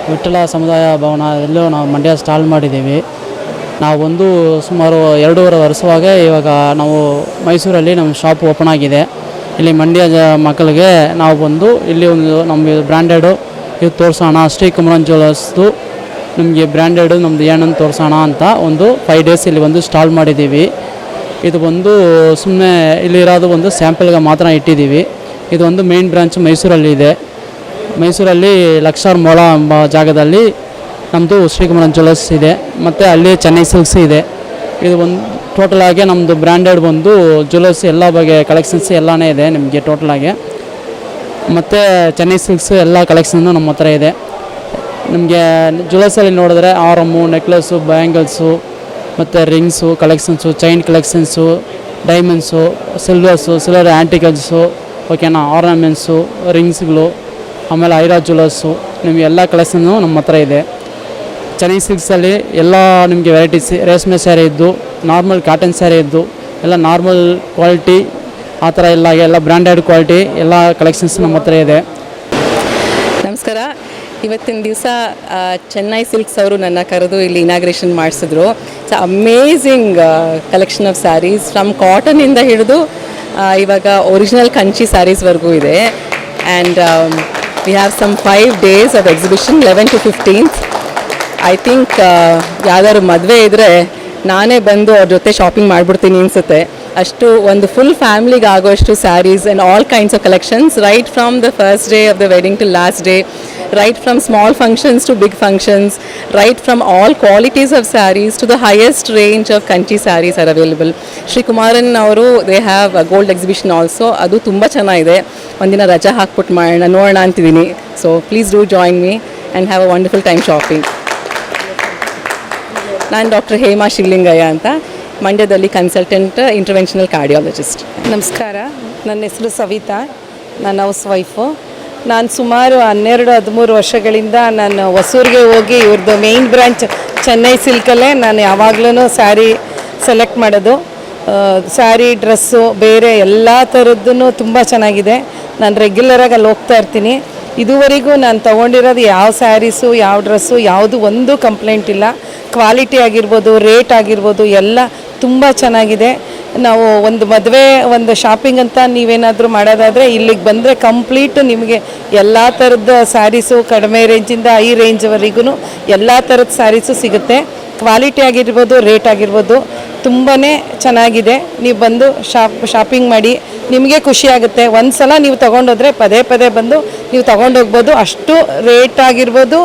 ವಿಠಲ ಸಮುದಾಯ ಭವನದಲ್ಲೂ ನಾವು ಮಂಡ್ಯ ಸ್ಟಾಲ್ ಮಾಡಿದ್ದೀವಿ. ನಾವು ಸುಮಾರು 2.5 ವರ್ಷವಾಗೆ ಇವಾಗ ನಾವು ಮೈಸೂರಲ್ಲಿ ನಮ್ಮ ಶಾಪ್ ಓಪನ್ ಆಗಿದೆ. ಇಲ್ಲಿ ಮಂಡ್ಯ ಮಕ್ಕಳಿಗೆ ನಾವು ಇಲ್ಲಿ ಒಂದು ನಮ್ಮ ಬ್ರ್ಯಾಂಡೆಡು ಇದು ತೋರಿಸೋಣ. ಶ್ರೀ ಕುಮಾರನ್ ಜ್ಯುವೆಲ್ಲರ್ಸ್ದು ನಿಮಗೆ ಬ್ರ್ಯಾಂಡೆಡ್ ನಮ್ಮದು ಏನನ್ನು ತೋರಿಸೋಣ ಅಂತ ಒಂದು 5 days ಇಲ್ಲಿ ಒಂದು ಸ್ಟಾಲ್ ಮಾಡಿದ್ದೀವಿ. ಇದು ಒಂದು ಸುಮ್ಮನೆ ಇಲ್ಲಿರೋದು ಒಂದು ಸ್ಯಾಂಪಲ್ಗೆ ಮಾತ್ರ ಇಟ್ಟಿದ್ದೀವಿ. ಇದು ಒಂದು ಮೇನ್ ಬ್ರಾಂಚ್ ಮೈಸೂರಲ್ಲಿ ಇದೆ. ಮೈಸೂರಲ್ಲಿ ಲಕ್ಷಾರ್ ಮೊಳ ಎಂಬ ಜಾಗದಲ್ಲಿ ನಮ್ಮದು ಶ್ರೀಕುಮಾರನ್ ಜ್ಯುವೆಲ್ಲರ್ಸ್ ಇದೆ, ಮತ್ತು ಅಲ್ಲಿ ಚೆನ್ನೈ ಸಿಲ್ಕ್ಸ್ ಇದೆ. ಇದು ಒಂದು ಟೋಟಲಾಗಿ ನಮ್ಮದು ಬ್ರ್ಯಾಂಡೆಡ್ ಒಂದು ಜ್ಯುವೆಲ್ಲರ್ಸ್ ಎಲ್ಲ ಬಗೆಯ ಕಲೆಕ್ಷನ್ಸ್ ಎಲ್ಲನೇ ಇದೆ ನಿಮಗೆ ಟೋಟಲಾಗಿ. ಮತ್ತು ಚೆನ್ನೈ ಸಿಲ್ಕ್ಸ್ ಎಲ್ಲ ಕಲೆಕ್ಷನ್ನು ನಮ್ಮ ಹತ್ರ ಇದೆ. ನಿಮಗೆ ಜ್ಯುವೆಲ್ಲರ್ಸಲ್ಲಿ ನೋಡಿದ್ರೆ ಆರಮ್ಮು, ನೆಕ್ಲೆಸ್ಸು, ಬ್ಯಾಂಗಲ್ಸು, ಮತ್ತು rings collections, chain collections, diamonds, silver ಆ್ಯಂಟಿಕಲ್ಸು, ಓಕೆನಾ, ಆರ್ನಮೆಂಟ್ಸು, ರಿಂಗ್ಸ್ಗಳು, ಆಮೇಲೆ ಐರಾ ಜ್ಯುವೆಲ್ಲರ್ಸು, ನಿಮಗೆ ಎಲ್ಲ ಕಲೆಕ್ಷನ್ನು ನಮ್ಮ ಹತ್ರ ಇದೆ. ಚೆನ್ನೈ ಸಿಲ್ಕ್ಸಲ್ಲಿ ಎಲ್ಲ ನಿಮಗೆ ವೆರೈಟೀಸ್, ರೇಷ್ಮೆ ಸ್ಯಾರಿ ಇದ್ದು, ನಾರ್ಮಲ್ ಕಾಟನ್ ಸ್ಯಾರಿ ಇದ್ದು, ಎಲ್ಲ ನಾರ್ಮಲ್ ಕ್ವಾಲಿಟಿ ಆ ಥರ ಎಲ್ಲ ಬ್ರ್ಯಾಂಡೆಡ್ ಕ್ವಾಲಿಟಿ ಎಲ್ಲ ಕಲೆಕ್ಷನ್ಸ್ ನಮ್ಮ ಹತ್ರ ಇದೆ. ನಮಸ್ಕಾರ. ಇವತ್ತಿನ ದಿವಸ ಚೆನ್ನೈ ಸಿಲ್ಕ್ಸ್ ಅವರು ನನ್ನ ಕರೆದು ಇಲ್ಲಿ ಇನಾಗ್ರೇಷನ್ ಮಾಡಿಸಿದ್ರು. It's amazing collection of sarees, from ಕಾಟನಿಂದ ಹಿಡಿದು ಇವಾಗ ಒರಿಜಿನಲ್ ಕಂಚಿ ಸ್ಯಾರೀಸ್ವರೆಗೂ ಇದೆ. And we have some 5 days of exhibition, 11 to 15th. I think ಯಾವ್ದಾದ್ರು ಮದುವೆ ಇದ್ದರೆ ನಾನೇ ಬಂದು ಅವ್ರ ಜೊತೆ ಶಾಪಿಂಗ್ ಮಾಡಿಬಿಡ್ತೀನಿ ಅನಿಸುತ್ತೆ. ಅಷ್ಟು ಒಂದು ಫುಲ್ ಫ್ಯಾಮಿಲಿಗೆ ಆಗೋಷ್ಟು sarees and all kinds of collections, right from the first day of the wedding to last day, right from small functions to big functions, right from all qualities of sarees to the highest range of kanchi sarees are available. Shri Kumaran ಅವರು they have a gold exhibition also. ಅದು ತುಂಬ ಚೆನ್ನಾಗಿದೆ. ಒಂದಿನ ರಜಾ ಹಾಕ್ಬಿಟ್ಟು ನೋಡೋಣ ಅಂತಿದ್ದೀನಿ. So please do join me and have a wonderful time shopping. ನಾನು doctor Hema Shivalingaiah ಅಂತ, ಮಂಡ್ಯದಲ್ಲಿ ಕನ್ಸಲ್ಟೆಂಟ್ ಇಂಟರ್ವೆನ್ಷನಲ್ ಕಾರ್ಡಿಯಾಲಜಿಸ್ಟ್. ನಮಸ್ಕಾರ, ನನ್ನ ಹೆಸರು ಸವಿತಾ, ನಾನು ಹೌಸ್ ವೈಫು. ನಾನು ಸುಮಾರು 12-13 ವರ್ಷಗಳಿಂದ ನಾನು ಹೊಸೂರಿಗೆ ಹೋಗಿ ಇವ್ರದ್ದು ಮೇಯ್ನ್ ಬ್ರಾಂಚ್ ಚೆನ್ನೈ ಸಿಲ್ಕಲ್ಲೇ ನಾನು ಯಾವಾಗಲೂ ಸ್ಯಾರಿ ಸೆಲೆಕ್ಟ್ ಮಾಡೋದು. ಸ್ಯಾರಿ, ಡ್ರೆಸ್ಸು, ಬೇರೆ ಎಲ್ಲ ಥರದ್ದೂ ತುಂಬ ಚೆನ್ನಾಗಿದೆ. ನಾನು ರೆಗ್ಯುಲರಾಗಿ ಅಲ್ಲಿ ಹೋಗ್ತಾ ಇರ್ತೀನಿ. ಇದುವರೆಗೂ ನಾನು ತೊಗೊಂಡಿರೋದು ಯಾವ ಸ್ಯಾರೀಸು, ಯಾವ ಡ್ರೆಸ್ಸು, ಯಾವುದು ಒಂದು ಕಂಪ್ಲೇಂಟ್ ಇಲ್ಲ. ಕ್ವಾಲಿಟಿ ಆಗಿರ್ಬೋದು, ರೇಟ್ ಆಗಿರ್ಬೋದು, ಎಲ್ಲ ತುಂಬ ಚೆನ್ನಾಗಿದೆ. ನಾವು ಒಂದು ಮದುವೆ, ಒಂದು ಶಾಪಿಂಗ್ ಅಂತ ನೀವೇನಾದರೂ ಮಾಡೋದಾದರೆ ಇಲ್ಲಿಗೆ ಬಂದರೆ ಕಂಪ್ಲೀಟ್ ನಿಮಗೆ ಎಲ್ಲ ಥರದ ಸ್ಯಾರೀಸು, ಕಡಿಮೆ ರೇಂಜಿಂದ ಹೈ ರೇಂಜ್ವರೆಗೂ ಎಲ್ಲ ಥರದ ಸ್ಯಾರೀಸು ಸಿಗುತ್ತೆ. ಕ್ವಾಲಿಟಿ ಆಗಿರ್ಬೋದು, ರೇಟ್ ಆಗಿರ್ಬೋದು, ತುಂಬಾ ಚೆನ್ನಾಗಿದೆ. ನೀವು ಬಂದು ಶಾಪಿಂಗ್ ಮಾಡಿ, ನಿಮಗೆ ಖುಷಿಯಾಗುತ್ತೆ. ಒಂದು ಸಲ ನೀವು ತೊಗೊಂಡೋದ್ರೆ ಪದೇ ಪದೇ ಬಂದು ನೀವು ತೊಗೊಂಡೋಗ್ಬೋದು. ಅಷ್ಟು ರೇಟ್ ಆಗಿರ್ಬೋದು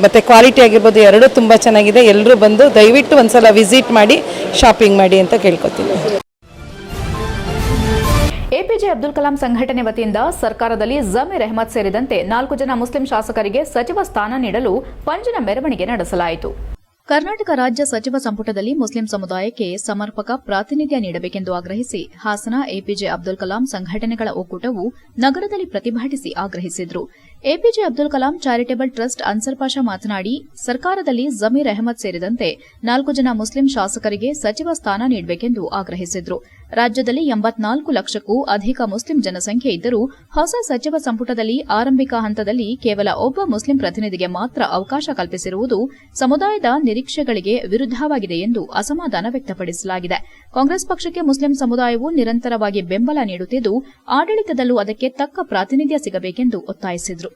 ಮತ್ತು ಕ್ವಾಲಿಟಿ ಆಗಿರ್ಬೋದು, ಎರಡೂ ತುಂಬ ಚೆನ್ನಾಗಿದೆ. ಎಲ್ಲರೂ ಬಂದು ದಯವಿಟ್ಟು ಒಂದು ಸಲ ವಿಸಿಟ್ ಮಾಡಿ ಶಾಪಿಂಗ್ ಮಾಡಿ ಅಂತ ಕೇಳ್ಕೊತೀನಿ. ಎಪಿಜೆ ಅಬ್ದುಲ್ ಕಲಾಂ ಸಂಘಟನೆ ವತಿಯಿಂದ ಸರ್ಕಾರದಲ್ಲಿ ಜಮೀರ್ ಅಹ್ಮದ್ ಸೇರಿದಂತೆ 4 ಜನ ಮುಸ್ಲಿಂ ಶಾಸಕರಿಗೆ ಸಚಿವ ಸ್ಥಾನ ನೀಡಲು ಪಂಜಿನ ಮೆರವಣಿಗೆ ನಡೆಸಲಾಯಿತು. ಕರ್ನಾಟಕ ರಾಜ್ಯ ಸಚಿವ ಸಂಪುಟದಲ್ಲಿ ಮುಸ್ಲಿಂ ಸಮುದಾಯಕ್ಕೆ ಸಮರ್ಪಕ ಪ್ರಾತಿನಿಧ್ಯ ನೀಡಬೇಕೆಂದು ಆಗ್ರಹಿಸಿ ಹಾಸನ ಎಪಿಜೆ ಅಬ್ದುಲ್ ಕಲಾಂ ಸಂಘಟನೆಗಳ ಒಕ್ಕೂಟವು ನಗರದಲ್ಲಿ ಪ್ರತಿಭಟಿಸಿ ಆಗ್ರಹಿಸಿದರು. APJ Abdul Kalam charitable trust answer Pasha ಮಾತನಾಡಿ, ಸರ್ಕಾರದಲ್ಲಿ ಜಮೀರ್ ಅಹ್ಮದ್ ಸೇರಿದಂತೆ 4 ಜನ ಮುಸ್ಲಿಂ ಶಾಸಕರಿಗೆ ಸಚಿವ ಸ್ಥಾನ ನೀಡಬೇಕೆಂದು ಆಗ್ರಹಿಸಿದರು. ರಾಜ್ಯದಲ್ಲಿ 84 ಲಕ್ಷಕ್ಕೂ ಅಧಿಕ ಮುಸ್ಲಿಂ ಜನಸಂಖ್ಯೆ ಇದ್ದರೂ ಹೊಸ ಸಚಿವ ಸಂಪುಟದಲ್ಲಿ ಆರಂಭಿಕ ಹಂತದಲ್ಲಿ ಕೇವಲ ಒಬ್ಬ ಮುಸ್ಲಿಂ ಪ್ರತಿನಿಧಿಗೆ ಮಾತ್ರ ಅವಕಾಶ ಕಲ್ಪಿಸಿರುವುದು ಸಮುದಾಯದ ನಿರೀಕ್ಷೆಗಳಿಗೆ ವಿರುದ್ಧವಾಗಿದೆ ಎಂದು ಅಸಮಾಧಾನ ವ್ಯಕ್ತಪಡಿಸಲಾಗಿದೆ. ಕಾಂಗ್ರೆಸ್ ಪಕ್ಷಕ್ಕೆ ಮುಸ್ಲಿಂ ಸಮುದಾಯವು ನಿರಂತರವಾಗಿ ಬೆಂಬಲ ನೀಡುತ್ತಿದ್ದು, ಆಡಳಿತದಲ್ಲೂ ಅದಕ್ಕೆ ತಕ್ಕ ಪ್ರಾತಿನಿಧ್ಯ ಸಿಗಬೇಕೆಂದು ಒತ್ತಾಯಿಸಿದರು.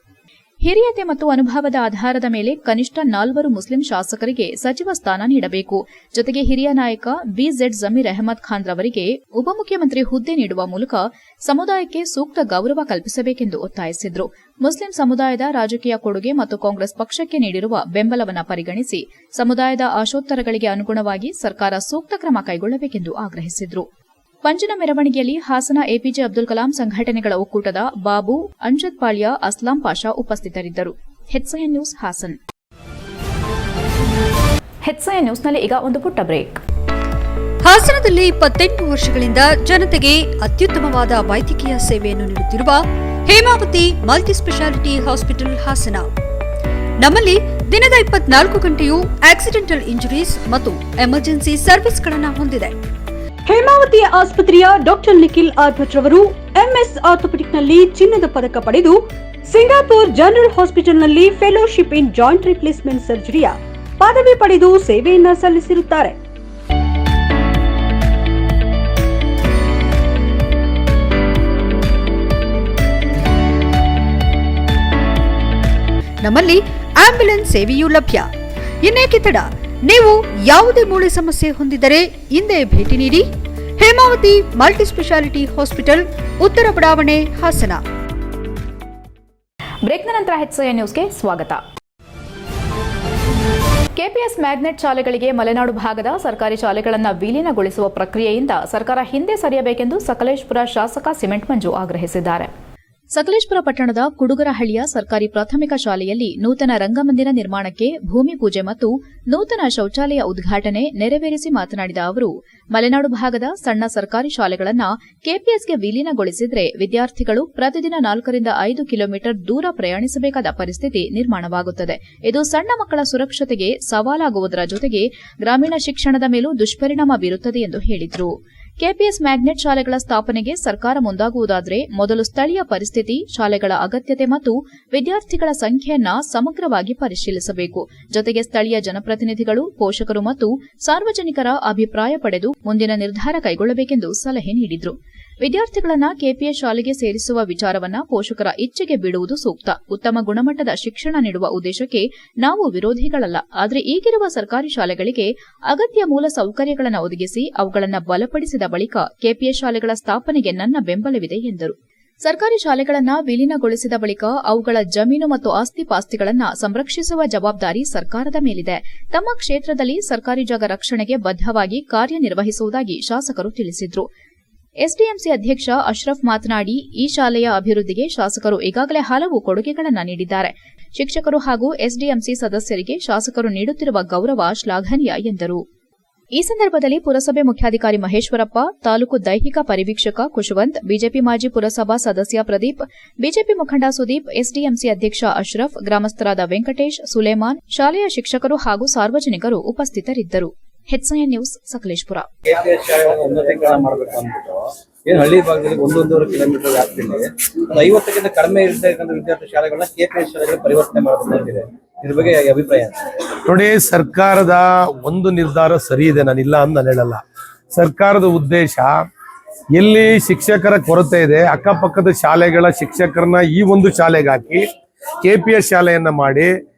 ಹಿರಿಯತೆ ಮತ್ತು ಅನುಭವದ ಆಧಾರದ ಮೇಲೆ ಕನಿಷ್ಠ 4 ಮುಸ್ಲಿಂ ಶಾಸಕರಿಗೆ ಸಚಿವ ಸ್ಥಾನ ನೀಡಬೇಕು. ಜೊತೆಗೆ ಹಿರಿಯ ನಾಯಕ ಬಿಜೆಡ್ ಜಮೀರ್ ಅಹ್ಮದ್ ಖಾನ್ ರವರಿಗೆ ಉಪಮುಖ್ಯಮಂತ್ರಿ ಹುದ್ದೆ ನೀಡುವ ಮೂಲಕ ಸಮುದಾಯಕ್ಕೆ ಸೂಕ್ತ ಗೌರವ ಕಲ್ಪಿಸಬೇಕೆಂದು ಒತ್ತಾಯಿಸಿದರು. ಮುಸ್ಲಿಂ ಸಮುದಾಯದ ರಾಜಕೀಯ ಕೊಡುಗೆ ಮತ್ತು ಕಾಂಗ್ರೆಸ್ ಪಕ್ಷಕ್ಕೆ ನೀಡಿರುವ ಬೆಂಬಲವನ್ನು ಪರಿಗಣಿಸಿ ಸಮುದಾಯದ ಆಶೋತ್ತರಗಳಿಗೆ ಅನುಗುಣವಾಗಿ ಸರ್ಕಾರ ಸೂಕ್ತ ಕ್ರಮ ಕೈಗೊಳ್ಳಬೇಕೆಂದು ಆಗ್ರಹಿಸಿದರು. ಪಂಜಿನ ಮೆರವಣಿಗೆಯಲ್ಲಿ ಹಾಸನ ಎಪಿಜೆ ಅಬ್ದುಲ್ ಕಲಾಂ ಸಂಘಟನೆಗಳ ಒಕ್ಕೂಟದ ಬಾಬು, ಅಂಜದ್ ಪಾಳ್ಯ, ಅಸ್ಲಾಂ ಪಾಷಾ ಉಪಸ್ಥಿತರಿದ್ದರು. HIN news Hassan. ಹೆಚ್ಐಎನ್ ನ್ಯೂಸ್ನಲ್ಲಿ ಈಗ ಒಂದು ಪುಟ್ಟ ಬ್ರೇಕ್. ಹಾಸನದಲ್ಲಿ 28 ವರ್ಷಗಳಿಂದ ಜನತೆಗೆ ಅತ್ಯುತ್ತಮವಾದ ವೈದ್ಯಕೀಯ ಸೇವೆಯನ್ನು ನೀಡುತ್ತಿರುವ Hemavathi multi speciality hospital Hassan. ನಮ್ಮಲ್ಲಿ ದಿನದ 24 ಗಂಟೆಯೂ ಆಕ್ಸಿಡೆಂಟಲ್ ಇಂಜುರೀಸ್ ಮತ್ತು ಎಮರ್ಜೆನ್ಸಿ ಸರ್ವಿಸ್ಗಳನ್ನು ಹೊಂದಿದೆ. ಹೇಮಾವತಿ ಆಸ್ಪತ್ರೆಯ ಡಾಕ್ಟರ್ ನಿಖಿಲ್ ಆರ್ ಭಟ್ ರವರು ಎಂಎಸ್ ಆರ್ಥೋಪೆಡಿಕ್ನಲ್ಲಿ ಚಿನ್ನದ ಪದಕ ಪಡೆದು ಸಿಂಗಾಪುರ್ ಜನರಲ್ ಹಾಸ್ಪಿಟಲ್ನಲ್ಲಿ ಫೆಲೋಶಿಪ್ ಇನ್ ಜಾಯಿಂಟ್ ರಿಪ್ಲೇಸ್ಮೆಂಟ್ ಸರ್ಜರಿಯ ಪದವಿ ಪಡೆದು ಸೇವೆಯನ್ನ ಸಲ್ಲಿಸಿರುತ್ತಾರೆ. ನಮ್ಮಲ್ಲಿ ಆಂಬ್ಯುಲೆನ್ಸ್ ಸೇವೆಯೂ ಲಭ್ಯ. ಇನ್ನೇಕೆ ತಡ? ನೀವು ಯಾವುದೇ ಮೂಳೆ ಸಮಸ್ಯೆ ಹೊಂದಿದ್ದರೆ ಹಿಂದೆ ಭೇಟಿ ನೀಡಿ. ಹೇಮಾವತಿ ಮಲ್ಟಿಸ್ಪೆಷಾಲಿಟಿ ಹಾಸ್ಪಿಟಲ್, ಉತ್ತರ ಬಡಾವಣೆ, ಹಾಸನ. ಬ್ರೇಕ್ನ ನಂತರ HCI ನ್ಯೂಸ್ಗೆ ಸ್ವಾಗತ. ಕೆಪಿಎಸ್ ಮ್ಯಾಗ್ನೆಟ್ ಶಾಲೆಗಳಿಗೆ ಮಲೆನಾಡು ಭಾಗದ ಸರ್ಕಾರಿ ಶಾಲೆಗಳನ್ನು ವಿಲೀನಗೊಳಿಸುವ ಪ್ರಕ್ರಿಯೆಯಿಂದ ಸರ್ಕಾರ ಹಿಂದೆ ಸರಿಯಬೇಕೆಂದು ಸಕಲೇಶಪುರ ಶಾಸಕ ಸಿಮೆಂಟ್ ಮಂಜು ಆಗ್ರಹಿಸಿದ್ದಾರೆ. ಸಕಲೇಶಪುರ ಪಟ್ಟಣದ ಕುಡುಗರಹಳ್ಳಿಯ ಸರ್ಕಾರಿ ಪ್ರಾಥಮಿಕ ಶಾಲೆಯಲ್ಲಿ ನೂತನ ರಂಗಮಂದಿರ ನಿರ್ಮಾಣಕ್ಕೆ ಭೂಮಿ ಪೂಜೆ ಮತ್ತು ನೂತನ ಶೌಚಾಲಯ ಉದ್ಘಾಟನೆ ನೆರವೇರಿಸಿ ಮಾತನಾಡಿದ ಅವರು, ಮಲೆನಾಡು ಭಾಗದ ಸಣ್ಣ ಸರ್ಕಾರಿ ಶಾಲೆಗಳನ್ನು ಕೆಪಿಎಸ್ಗೆ ವಿಲೀನಗೊಳಿಸಿದರೆ ವಿದ್ಯಾರ್ಥಿಗಳು ಪ್ರತಿದಿನ 4 ರಿಂದ 5 ಕಿಲೋಮೀಟರ್ ದೂರ ಪ್ರಯಾಣಿಸಬೇಕಾದ ಪರಿಸ್ಥಿತಿ ನಿರ್ಮಾಣವಾಗುತ್ತದೆ. ಇದು ಸಣ್ಣ ಮಕ್ಕಳ ಸುರಕ್ಷತೆಗೆ ಸವಾಲಾಗುವುದರ ಜೊತೆಗೆ ಗ್ರಾಮೀಣ ಶಿಕ್ಷಣದ ಮೇಲೂ ದುಷ್ಪರಿಣಾಮ ಬೀರುತ್ತದೆ ಎಂದು ಹೇಳಿದರು. ಕೆಪಿಎಸ್ ಮ್ಯಾಗ್ನೆಟ್ ಶಾಲೆಗಳ ಸ್ಥಾಪನೆಗೆ ಸರ್ಕಾರ ಮುಂದಾಗುವುದಾದರೆ ಮೊದಲು ಸ್ಥಳೀಯ ಪರಿಸ್ಥಿತಿ, ಶಾಲೆಗಳ ಅಗತ್ಯತೆ ಮತ್ತು ವಿದ್ಯಾರ್ಥಿಗಳ ಸಂಖ್ಯೆಯನ್ನ ಸಮಗ್ರವಾಗಿ ಪರಿಶೀಲಿಸಬೇಕು. ಜೊತೆಗೆ ಸ್ಥಳೀಯ ಜನಪ್ರತಿನಿಧಿಗಳು, ಪೋಷಕರು ಮತ್ತು ಸಾರ್ವಜನಿಕರ ಅಭಿಪ್ರಾಯ ಪಡೆದು ಮುಂದಿನ ನಿರ್ಧಾರ ಕೈಗೊಳ್ಳಬೇಕೆಂದು ಸಲಹೆ ನೀಡಿದರು. ವಿದ್ಯಾರ್ಥಿಗಳನ್ನು ಕೆಪಿಎಸ್ ಶಾಲೆಗೆ ಸೇರಿಸುವ ವಿಚಾರವನ್ನ ಪೋಷಕರ ಇಚ್ಛೆಗೆ ಬಿಡುವುದು ಸೂಕ್ತ. ಉತ್ತಮ ಗುಣಮಟ್ಟದ ಶಿಕ್ಷಣ ನೀಡುವ ಉದ್ದೇಶಕ್ಕೆ ನಾವು ವಿರೋಧಿಗಳಲ್ಲ. ಆದರೆ ಈಗಿರುವ ಸರ್ಕಾರಿ ಶಾಲೆಗಳಿಗೆ ಅಗತ್ಯ ಮೂಲ ಸೌಕರ್ಯಗಳನ್ನು ಒದಗಿಸಿ ಅವುಗಳನ್ನು ಬಲಪಡಿಸಿದ ಬಳಿಕ ಕೆಪಿಎಸ್ ಶಾಲೆಗಳ ಸ್ಥಾಪನೆಗೆ ನನ್ನ ಬೆಂಬಲವಿದೆ ಎಂದರು. ಸರ್ಕಾರಿ ಶಾಲೆಗಳನ್ನು ವಿಲೀನಗೊಳಿಸಿದ ಬಳಿಕ ಅವುಗಳ ಜಮೀನು ಮತ್ತು ಆಸ್ತಿ ಪಾಸ್ತಿಗಳನ್ನು ಸಂರಕ್ಷಿಸುವ ಜವಾಬ್ದಾರಿ ಸರ್ಕಾರದ ಮೇಲಿದೆ. ತಮ್ಮ ಕ್ಷೇತ್ರದಲ್ಲಿ ಸರ್ಕಾರಿ ಜಾಗ ರಕ್ಷಣೆಗೆ ಬದ್ದವಾಗಿ ಕಾರ್ಯನಿರ್ವಹಿಸುವುದಾಗಿ ಶಾಸಕರು ತಿಳಿಸಿದರು. ಎಸ್ಡಿಎಂಸಿ ಅಧ್ಯಕ್ಷ ಅಶ್ರಫ್ ಮಾತನಾಡಿ, ಈ ಶಾಲೆಯ ಅಭಿವೃದ್ಧಿಗೆ ಶಾಸಕರು ಈಗಾಗಲೇ ಹಲವು ಕೊಡುಗೆಗಳನ್ನು ನೀಡಿದ್ದಾರೆ. ಶಿಕ್ಷಕರು ಹಾಗೂ ಎಸ್ಡಿಎಂಸಿ ಸದಸ್ಯರಿಗೆ ಶಾಸಕರು ನೀಡುತ್ತಿರುವ ಗೌರವ ಶ್ಲಾಘನೀಯ ಎಂದರು. ಈ ಸಂದರ್ಭದಲ್ಲಿ ಪುರಸಭೆ ಮುಖ್ಯಾಧಿಕಾರಿ ಮಹೇಶ್ವರಪ್ಪ, ತಾಲೂಕು ದೈಹಿಕ ಪರಿವೀಕ್ಷಕ ಖುಷವಂತ್, ಬಿಜೆಪಿ ಮಾಜಿ ಪುರಸಭಾ ಸದಸ್ಯ ಪ್ರದೀಪ್, ಬಿಜೆಪಿ ಮುಖಂಡ ಸುದೀಪ್, ಎಸ್ಡಿಎಂಸಿ ಅಧ್ಯಕ್ಷ ಅಶ್ರಫ್, ಗ್ರಾಮಸ್ಥರಾದ ವೆಂಕಟೇಶ್, ಸುಲೇಮಾನ್, ಶಾಲೆಯ ಶಿಕ್ಷಕರು ಹಾಗೂ ಸಾರ್ವಜನಿಕರು ಉಪಸ್ಥಿತರಿದ್ದರು. HCI news, Sakleshpur. ಕೆಪಿಎಸ್ ಶಾಲೆಗಳನ್ನು ಉನ್ನತೀಕರಣ ಮಾಡಬೇಕು ಅಂದ್ಬಿಟ್ಟು ಏನು ಹಳ್ಳಿ ಭಾಗದಲ್ಲಿ 1.5 ಕಿಲೋಮೀಟರ್ ವ್ಯಾಪ್ತಿಯಲ್ಲಿ 50ಕ್ಕಿಂತ ಕಡಿಮೆ ಇರ್ತಕ್ಕಂಥ ವಿದ್ಯಾರ್ಥಿ ಶಾಲೆಗಳನ್ನ ಕೆಪಿಎಸ್ ಶಾಲೆಗಳಿಗೆ ಪರಿವರ್ತನೆ ಮಾಡಬೇಕು ಅಂತಿದೆ. ಇದ್ರ ಬಗ್ಗೆ ಅಭಿಪ್ರಾಯ ನೋಡಿ, ಸರ್ಕಾರದ ಒಂದು ನಿರ್ಧಾರ ಸರಿ ಇದೆ, ನಾನಿಲ್ಲ ಅಂತ ನಾನು ಹೇಳಲ್ಲ. ಸರ್ಕಾರದ ಉದ್ದೇಶ ಎಲ್ಲಿ ಶಿಕ್ಷಕರ ಕೊರತೆ ಇದೆ ಅಕ್ಕಪಕ್ಕದ ಶಾಲೆಗಳ ಶಿಕ್ಷಕರನ್ನ ಈ ಒಂದು ಶಾಲೆಗೆ ಹಾಕಿ ಕೆಪಿಎಸ್ ಶಾಲೆಯನ್ನ ಮಾಡಿ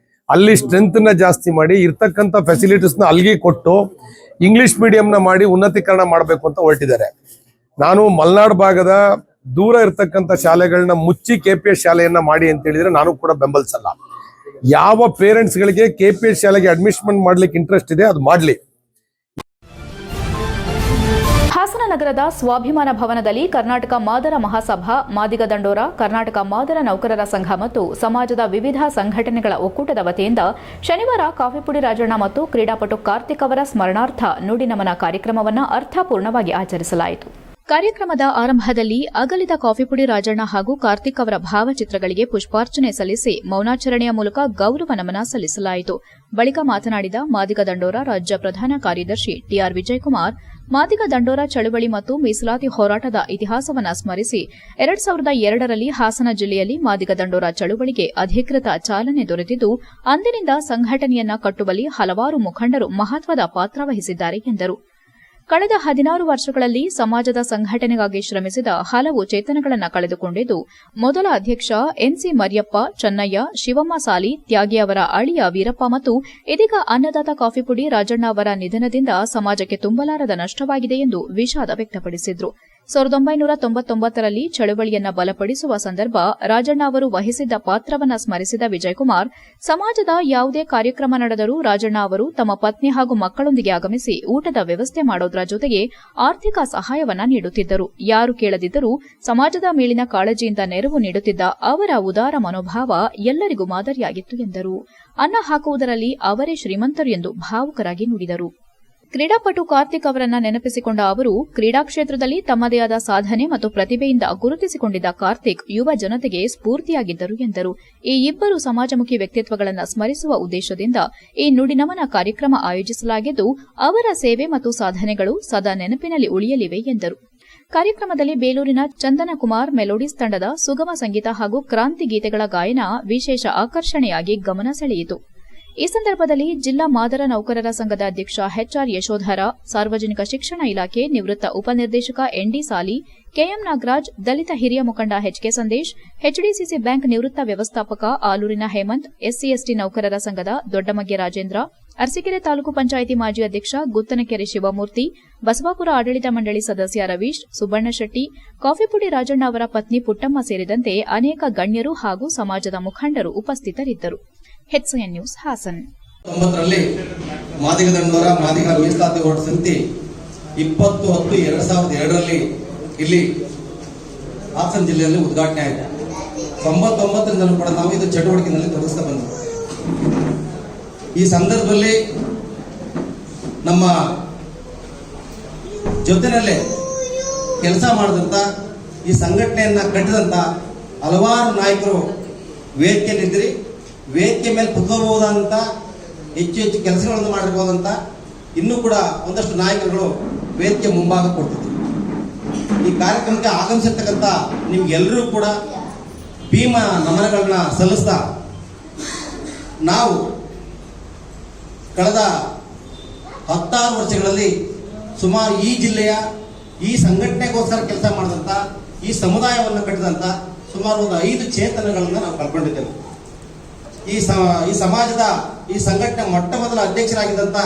ಅಲ್ಲಿ ಸ್ಟ್ರೆಂತ್ ನ ಜಾಸ್ತಿ ಮಾಡಿ ಇರ್ತಕ್ಕಂಥ ಫೆಸಿಲಿಟೀಸ್ ನ ಅಲ್ಲಿಗೆ ಕೊಟ್ಟು ಇಂಗ್ಲಿಷ್ ಮೀಡಿಯಂನ ಮಾಡಿ ಉನ್ನತೀಕರಣ ಮಾಡಬೇಕು ಅಂತ ಹೊರಟಿದ್ದಾರೆ. ನಾನು ಮಲೆನಾಡು ಭಾಗದ ದೂರ ಇರ್ತಕ್ಕಂಥ ಶಾಲೆಗಳನ್ನ ಮುಚ್ಚಿ ಕೆಪಿಎಸ್ ಶಾಲೆಯನ್ನ ಮಾಡಿ ಅಂತ ಹೇಳಿದ್ರೆ ನಾನು ಕೂಡ ಬೆಂಬಲಿಸಲ್ಲ. ಯಾವ ಪೇರೆಂಟ್ಸ್ ಗಳಿಗೆ ಕೆಪಿಎಸ್ ಶಾಲೆಗೆ ಅಡ್ಮಿಷನ್ ಮಾಡ್ಲಿಕ್ಕೆ ಇಂಟ್ರೆಸ್ಟ್ ಇದೆ ಅದು ಮಾಡ್ಲಿ. ಹಾಸನ ನಗರದ ಸ್ವಾಭಿಮಾನ ಭವನದಲ್ಲಿ ಕರ್ನಾಟಕ ಮಾದರ ಮಹಾಸಭಾ, ಮಾದಿಗ ದಂಡೋರ, ಕರ್ನಾಟಕ ಮಾದರ ನೌಕರರ ಸಂಘ ಮತ್ತು ಸಮಾಜದ ವಿವಿಧ ಸಂಘಟನೆಗಳ ಒಕ್ಕೂಟದ ವತಿಯಿಂದ ಶನಿವಾರ ಕಾಫಿಪುಡಿ ರಾಜಣ್ಣ ಮತ್ತು ಕ್ರೀಡಾಪಟು ಕಾರ್ತಿಕ್ ಅವರ ಸ್ಮರಣಾರ್ಥ ನುಡಿ ನಮನ ಕಾರ್ಯಕ್ರಮವನ್ನು ಅರ್ಥಪೂರ್ಣವಾಗಿ ಆಚರಿಸಲಾಯಿತು. ಕಾರ್ಯಕ್ರಮದ ಆರಂಭದಲ್ಲಿ ಅಗಲಿದ ಕಾಫಿಪುಡಿ ರಾಜಣ್ಣ ಹಾಗೂ ಕಾರ್ತಿಕ್ ಅವರ ಭಾವಚಿತ್ರಗಳಿಗೆ ಪುಷ್ಪಾರ್ಚನೆ ಸಲ್ಲಿಸಿ ಮೌನಾಚರಣೆಯ ಮೂಲಕ ಗೌರವ ನಮನ ಸಲ್ಲಿಸಲಾಯಿತು. ಬಳಿಕ ಮಾತನಾಡಿದ ಮಾದಿಗ ದಂಡೋರ ರಾಜ್ಯ ಪ್ರಧಾನ ಕಾರ್ಯದರ್ಶಿ ಟಿಆರ್ ವಿಜಯಕುಮಾರ್, ಮಾದಿಗ ದಂಡೋರ ಚಳವಳಿ ಮತ್ತು ಮೀಸಲಾತಿ ಹೋರಾಟದ ಇತಿಹಾಸವನ್ನು ಸ್ಮರಿಸಿ 2002ರಲ್ಲಿ ಹಾಸನ ಜಿಲ್ಲೆಯಲ್ಲಿ ಮಾದಿಗ ದಂಡೋರ ಚಳವಳಿಗೆ ಅಧಿಕೃತ ಚಾಲನೆ ದೊರೆತಿದ್ದು, ಅಂದಿನಿಂದ ಸಂಘಟನೆಯನ್ನ ಕಟ್ಟುವಲ್ಲಿ ಹಲವಾರು ಮುಖಂಡರು ಮಹತ್ವದ ಪಾತ್ರ ವಹಿಸಿದ್ದಾರೆ ಎಂದರು. ಕಳೆದ 16 ವರ್ಷಗಳಲ್ಲಿ ಸಮಾಜದ ಸಂಘಟನೆಗಾಗಿ ಶ್ರಮಿಸಿದ ಹಲವು ಚೇತನಗಳನ್ನು ಕಳೆದುಕೊಂಡಿದ್ದು, ಮೊದಲ ಅಧ್ಯಕ್ಷ ಎನ್ಸಿ ಮರಿಯಪ್ಪ, ಚೆನ್ನಯ್ಯ, ಶಿವಮ್ಮ ಸಾಲಿ, ತ್ಯಾಗಿ ಅವರ ಅಳಿಯ ವೀರಪ್ಪ ಮತ್ತು ಇದೀಗ ಅನ್ನದಾತ ಕಾಫಿಪುಡಿ ರಾಜಣ್ಣ ಅವರ ನಿಧನದಿಂದ ಸಮಾಜಕ್ಕೆ ತುಂಬಲಾರದ ನಷ್ಟವಾಗಿದೆ ಎಂದು ವಿಷಾದ ವ್ಯಕ್ತಪಡಿಸಿದರು. 1999ರಲ್ಲಿ ಚಳವಳಿಯನ್ನ ಬಲಪಡಿಸುವ ಸಂದರ್ಭ ರಾಜಣ್ಣ ಅವರು ವಹಿಸಿದ್ದ ಪಾತ್ರವನ್ನು ಸ್ಮರಿಸಿದ ವಿಜಯಕುಮಾರ್, ಸಮಾಜದ ಯಾವುದೇ ಕಾರ್ಯಕ್ರಮ ನಡೆದರೂ ರಾಜಣ್ಣ ಅವರು ತಮ್ಮ ಪತ್ನಿ ಹಾಗೂ ಮಕ್ಕಳೊಂದಿಗೆ ಆಗಮಿಸಿ ಊಟದ ವ್ಯವಸ್ಥೆ ಮಾಡೋದರ ಜೊತೆಗೆ ಆರ್ಥಿಕ ಸಹಾಯವನ್ನ ನೀಡುತ್ತಿದ್ದರು. ಯಾರು ಕೇಳದಿದ್ದರೂ ಸಮಾಜದ ಮೇಲಿನ ಕಾಳಜಿಯಿಂದ ನೆರವು ನೀಡುತ್ತಿದ್ದ ಅವರ ಉದಾರ ಮನೋಭಾವ ಎಲ್ಲರಿಗೂ ಮಾದರಿಯಾಗಿತ್ತು ಎಂದರು. ಅನ್ನ ಹಾಕುವುದರಲ್ಲಿ ಅವರೇ ಶ್ರೀಮಂತರು ಎಂದು ಭಾವುಕರಾಗಿ ನುಡಿದರು. ಕ್ರೀಡಾಪಟು ಕಾರ್ತಿಕ್ ಅವರನ್ನ ನೆನಪಿಸಿಕೊಂಡ ಅವರು, ಕ್ರೀಡಾ ಕ್ಷೇತ್ರದಲ್ಲಿ ತಮ್ಮದೇ ಆದ ಸಾಧನೆ ಮತ್ತು ಪ್ರತಿಭೆಯಿಂದ ಗುರುತಿಸಿಕೊಂಡಿದ್ದ ಕಾರ್ತಿಕ್ ಯುವ ಜನತೆಗೆ ಸ್ಫೂರ್ತಿಯಾಗಿದ್ದರು ಎಂದರು. ಈ ಇಬ್ಬರು ಸಮಾಜಮುಖಿ ವ್ಯಕ್ತಿತ್ವಗಳನ್ನು ಸ್ಮರಿಸುವ ಉದ್ದೇಶದಿಂದ ಈ ನುಡಿನಮನ ಕಾರ್ಯಕ್ರಮ ಆಯೋಜಿಸಲಾಗಿದ್ದು, ಅವರ ಸೇವೆ ಮತ್ತು ಸಾಧನೆಗಳು ಸದಾ ನೆನಪಿನಲ್ಲಿ ಉಳಿಯಲಿವೆ ಎಂದರು. ಕಾರ್ಯಕ್ರಮದಲ್ಲಿ ಬೇಲೂರಿನ ಚಂದನ ಕುಮಾರ್ ಮೆಲೋಡಿಸ್ ತಂಡದ ಸುಗಮ ಸಂಗೀತ ಹಾಗೂ ಕ್ರಾಂತಿ ಗೀತೆಗಳ ಗಾಯನ ವಿಶೇಷ ಆಕರ್ಷಣೆಯಾಗಿ ಗಮನ ಸೆಳೆಯಿತು. ಈ ಸಂದರ್ಭದಲ್ಲಿ ಜಿಲ್ಲಾ ಮಾದರ ನೌಕರರ ಸಂಘದ ಅಧ್ಯಕ್ಷ ಎಚ್ಆರ್ ಯಶೋಧರ, ಸಾರ್ವಜನಿಕ ಶಿಕ್ಷಣ ಇಲಾಖೆ ನಿವೃತ್ತ ಉಪನಿರ್ದೇಶಕ ಎನ್ಡಿ ಸಾಲಿ, ಕೆಎಂ ನಾಗರಾಜ್, ದಲಿತ ಹಿರಿಯ ಮುಖಂಡ ಎಚ್ಕೆ ಸಂದೇಶ್, ಎಚ್ಡಿಸಿಸಿ ಬ್ಯಾಂಕ್ ನಿವೃತ್ತ ವ್ಯವಸ್ಥಾಪಕ ಆಲೂರಿನ ಹೇಮಂತ್, ಎಸ್ಸಿ/ಎಸ್ಟಿ ನೌಕರರ ಸಂಘದ ದೊಡ್ಡಮಗ್ಗೆ ರಾಜೇಂದ್ರ, ಅರಸೀಕೆರೆ ತಾಲೂಕು ಪಂಚಾಯಿತಿ ಮಾಜಿ ಅಧ್ಯಕ್ಷ ಗುತ್ತನಕೆರೆ ಶಿವಮೂರ್ತಿ, ಬಸವಾಪುರ ಆಡಳಿತ ಮಂಡಳಿ ಸದಸ್ಯ ರವೀಶ್, ಸುಬ್ಬಣ್ಣ ಶೆಟ್ಟಿ, ಕಾಫಿಪುಡಿ ರಾಜಣ್ಣ ಅವರ ಪತ್ನಿ ಪುಟ್ಟಮ್ಮ ಸೇರಿದಂತೆ ಅನೇಕ ಗಣ್ಯರು ಹಾಗೂ ಸಮಾಜದ ಮುಖಂಡರು ಉಪಸ್ಥಿತರಿದ್ದರು. HCN news Hassan. 9ರಲ್ಲಿ ಮಾದಿಗದಂಡವರ ಮಾದಿಗ ಮೀಸಲಾತಿ ಹೋರಾಟ ಸಮಿತಿ 20/10/2002ರಲ್ಲಿ ಇಲ್ಲಿ ಹಾಸನ ಜಿಲ್ಲೆಯಲ್ಲಿ ಉದ್ಘಾಟನೆ ಆಯಿತು. 99ರಿಂದಲೂ ಕೂಡ ನಾವು ಇದು ಚಟುವಟಿಕೆಯಲ್ಲಿ ತೊಡಗಿಸ್ತಾ ಬಂದ್ವಿ. ಈ ಸಂದರ್ಭದಲ್ಲಿ ನಮ್ಮ ಜೊತೆಯಲ್ಲೇ ಕೆಲಸ ಮಾಡಿದಂಥ ಈ ಸಂಘಟನೆಯನ್ನ ಕಟ್ಟಿದಂಥ ಹಲವಾರು ನಾಯಕರು ವೇದಿಕೆಯಲ್ಲಿದ್ದರೆ ವೇದಿಕೆ ಮೇಲೆ ಕುತ್ಕೋಬಹುದಂತ ಹೆಚ್ಚು ಕೆಲಸಗಳನ್ನು ಮಾಡಿರ್ಬೋದಂತ ಇನ್ನೂ ಕೂಡ ಒಂದಷ್ಟು ನಾಯಕರುಗಳು ವೇದಿಕೆ ಮುಂಭಾಗ ಕೊಡ್ತಿದ್ರು. ಈ ಕಾರ್ಯಕ್ರಮಕ್ಕೆ ಆಗಮಿಸಿರ್ತಕ್ಕಂಥ ನಿಮ್ಗೆಲ್ಲರೂ ಕೂಡ ಭೀಮ ನಮನಗಳನ್ನ ಸಲ್ಲಿಸ್ತಾ ನಾವು ಕಳೆದ 16 ವರ್ಷಗಳಲ್ಲಿ ಸುಮಾರು ಈ ಜಿಲ್ಲೆಯ ಈ ಸಂಘಟನೆಗೋಸ್ಕರ ಕೆಲಸ ಮಾಡಿದಂಥ ಈ ಸಮುದಾಯವನ್ನು ಕಟ್ಟಿದಂಥ ಸುಮಾರು ಒಂದು 5 ಚೇತನಗಳನ್ನು ನಾವು ಕಳ್ಕೊಂಡಿದ್ದೇವೆ. ಈ ಸಮಾಜದ ಈ ಸಂಘಟನೆ ಮೊಟ್ಟ ಮೊದಲ ಅಧ್ಯಕ್ಷರಾಗಿದ್ದಂಥ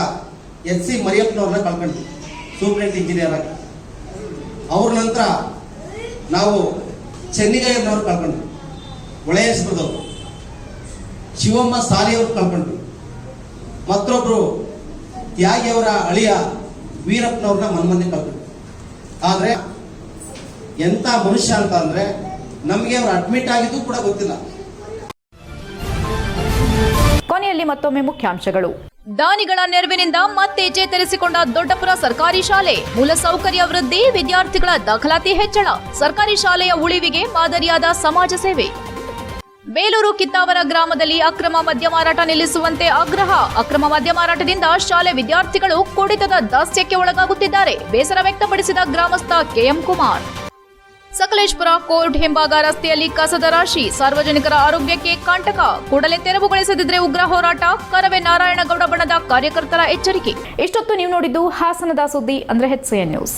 ಎಚ್.ಸಿ. ಮರಿಯಪ್ಪನವ್ರನ್ನ ಕಳ್ಕೊಂಡ್ವಿ, ಸೂಪರಿಂಟೆಂಡೆಂಟ್ ಇಂಜಿನಿಯರ್ ಆಗಿ. ಅವ್ರ ನಂತರ ನಾವು ಚೆನ್ನಿಗಯ್ಯನವ್ರು ಕಳ್ಕೊಂಡ್ವಿ, ಹೊಳೆಯಸ್ಪದವರು, ಶಿವಮ್ಮ ಸಾಲಿಯವ್ರು ಕಳ್ಕೊಂಡ್ವಿ, ಮತ್ತೊಬ್ರು ತ್ಯಾಗಿಯವರ ಅಳಿಯ ವೀರಪ್ಪನವ್ರನ್ನ ಮೊನ್ನೆ ಕಳ್ಕೊಂಡ್ವಿ. ಆದರೆ ಎಂಥ ಮನುಷ್ಯ ಅಂತ ಅಂದರೆ ನಮಗೆ ಅವ್ರು ಅಡ್ಮಿಟ್ ಆಗಿದ್ದು ಕೂಡ ಗೊತ್ತಿಲ್ಲ. ಕೊನೆಯಲ್ಲಿ ಮತ್ತೊಮ್ಮೆ ಮುಖ್ಯಾಂಶಗಳು. ದಾನಿಗಳ ನೆರವಿನಿಂದ ಮತ್ತೆ ಚೇತರಿಸಿಕೊಂಡ ದೊಡ್ಡಪುರ ಸರ್ಕಾರಿ ಶಾಲೆ, ಮೂಲಸೌಕರ್ಯ ವೃದ್ಧಿ, ವಿದ್ಯಾರ್ಥಿಗಳ ದಾಖಲಾತಿ ಹೆಚ್ಚಳ, ಸರ್ಕಾರಿ ಶಾಲೆಯ ಉಳಿವಿಗೆ ಮಾದರಿಯಾದ ಸಮಾಜ ಸೇವೆ. ಬೇಲೂರು ಕಿತ್ತಾವರ ಗ್ರಾಮದಲ್ಲಿ ಅಕ್ರಮ ಮದ್ಯ ಮಾರಾಟ ನಿಲ್ಲಿಸುವಂತೆ ಆಗ್ರಹ, ಅಕ್ರಮ ಮದ್ಯ ಮಾರಾಟದಿಂದ ಶಾಲೆ ವಿದ್ಯಾರ್ಥಿಗಳು ಕುಡಿತದ ದಾಸ್ಯಕ್ಕೆ ಒಳಗಾಗುತ್ತಿದ್ದಾರೆ, ಬೇಸರ ವ್ಯಕ್ತಪಡಿಸಿದ ಗ್ರಾಮಸ್ಥ ಕೆಎಂ ಕುಮಾರ್. ಸಕಲೇಶ್ಪುರ ಕೋರ್ಟ್ ಹಿಂಭಾಗ ರಸ್ತೆಯಲ್ಲಿ ಕಸದ ರಾಶಿ, ಸಾರ್ವಜನಿಕರ ಆರೋಗ್ಯಕ್ಕೆ ಕಂಟಕ, ಕೂಡಲೇ ತೆರವುಗೊಳಿಸದಿದ್ರೆ ಉಗ್ರ ಹೋರಾಟ, ಕರವೇ ನಾರಾಯಣಗೌಡ ಬಣದ ಕಾರ್ಯಕರ್ತರ ಎಚ್ಚರಿಕೆ. ಇಷ್ಟೊತ್ತು ನೀವು ನೋಡಿದ್ದು ಹಾಸನದ ಸುದ್ದಿ ಅಂದ್ರೆ HCN ನ್ಯೂಸ್.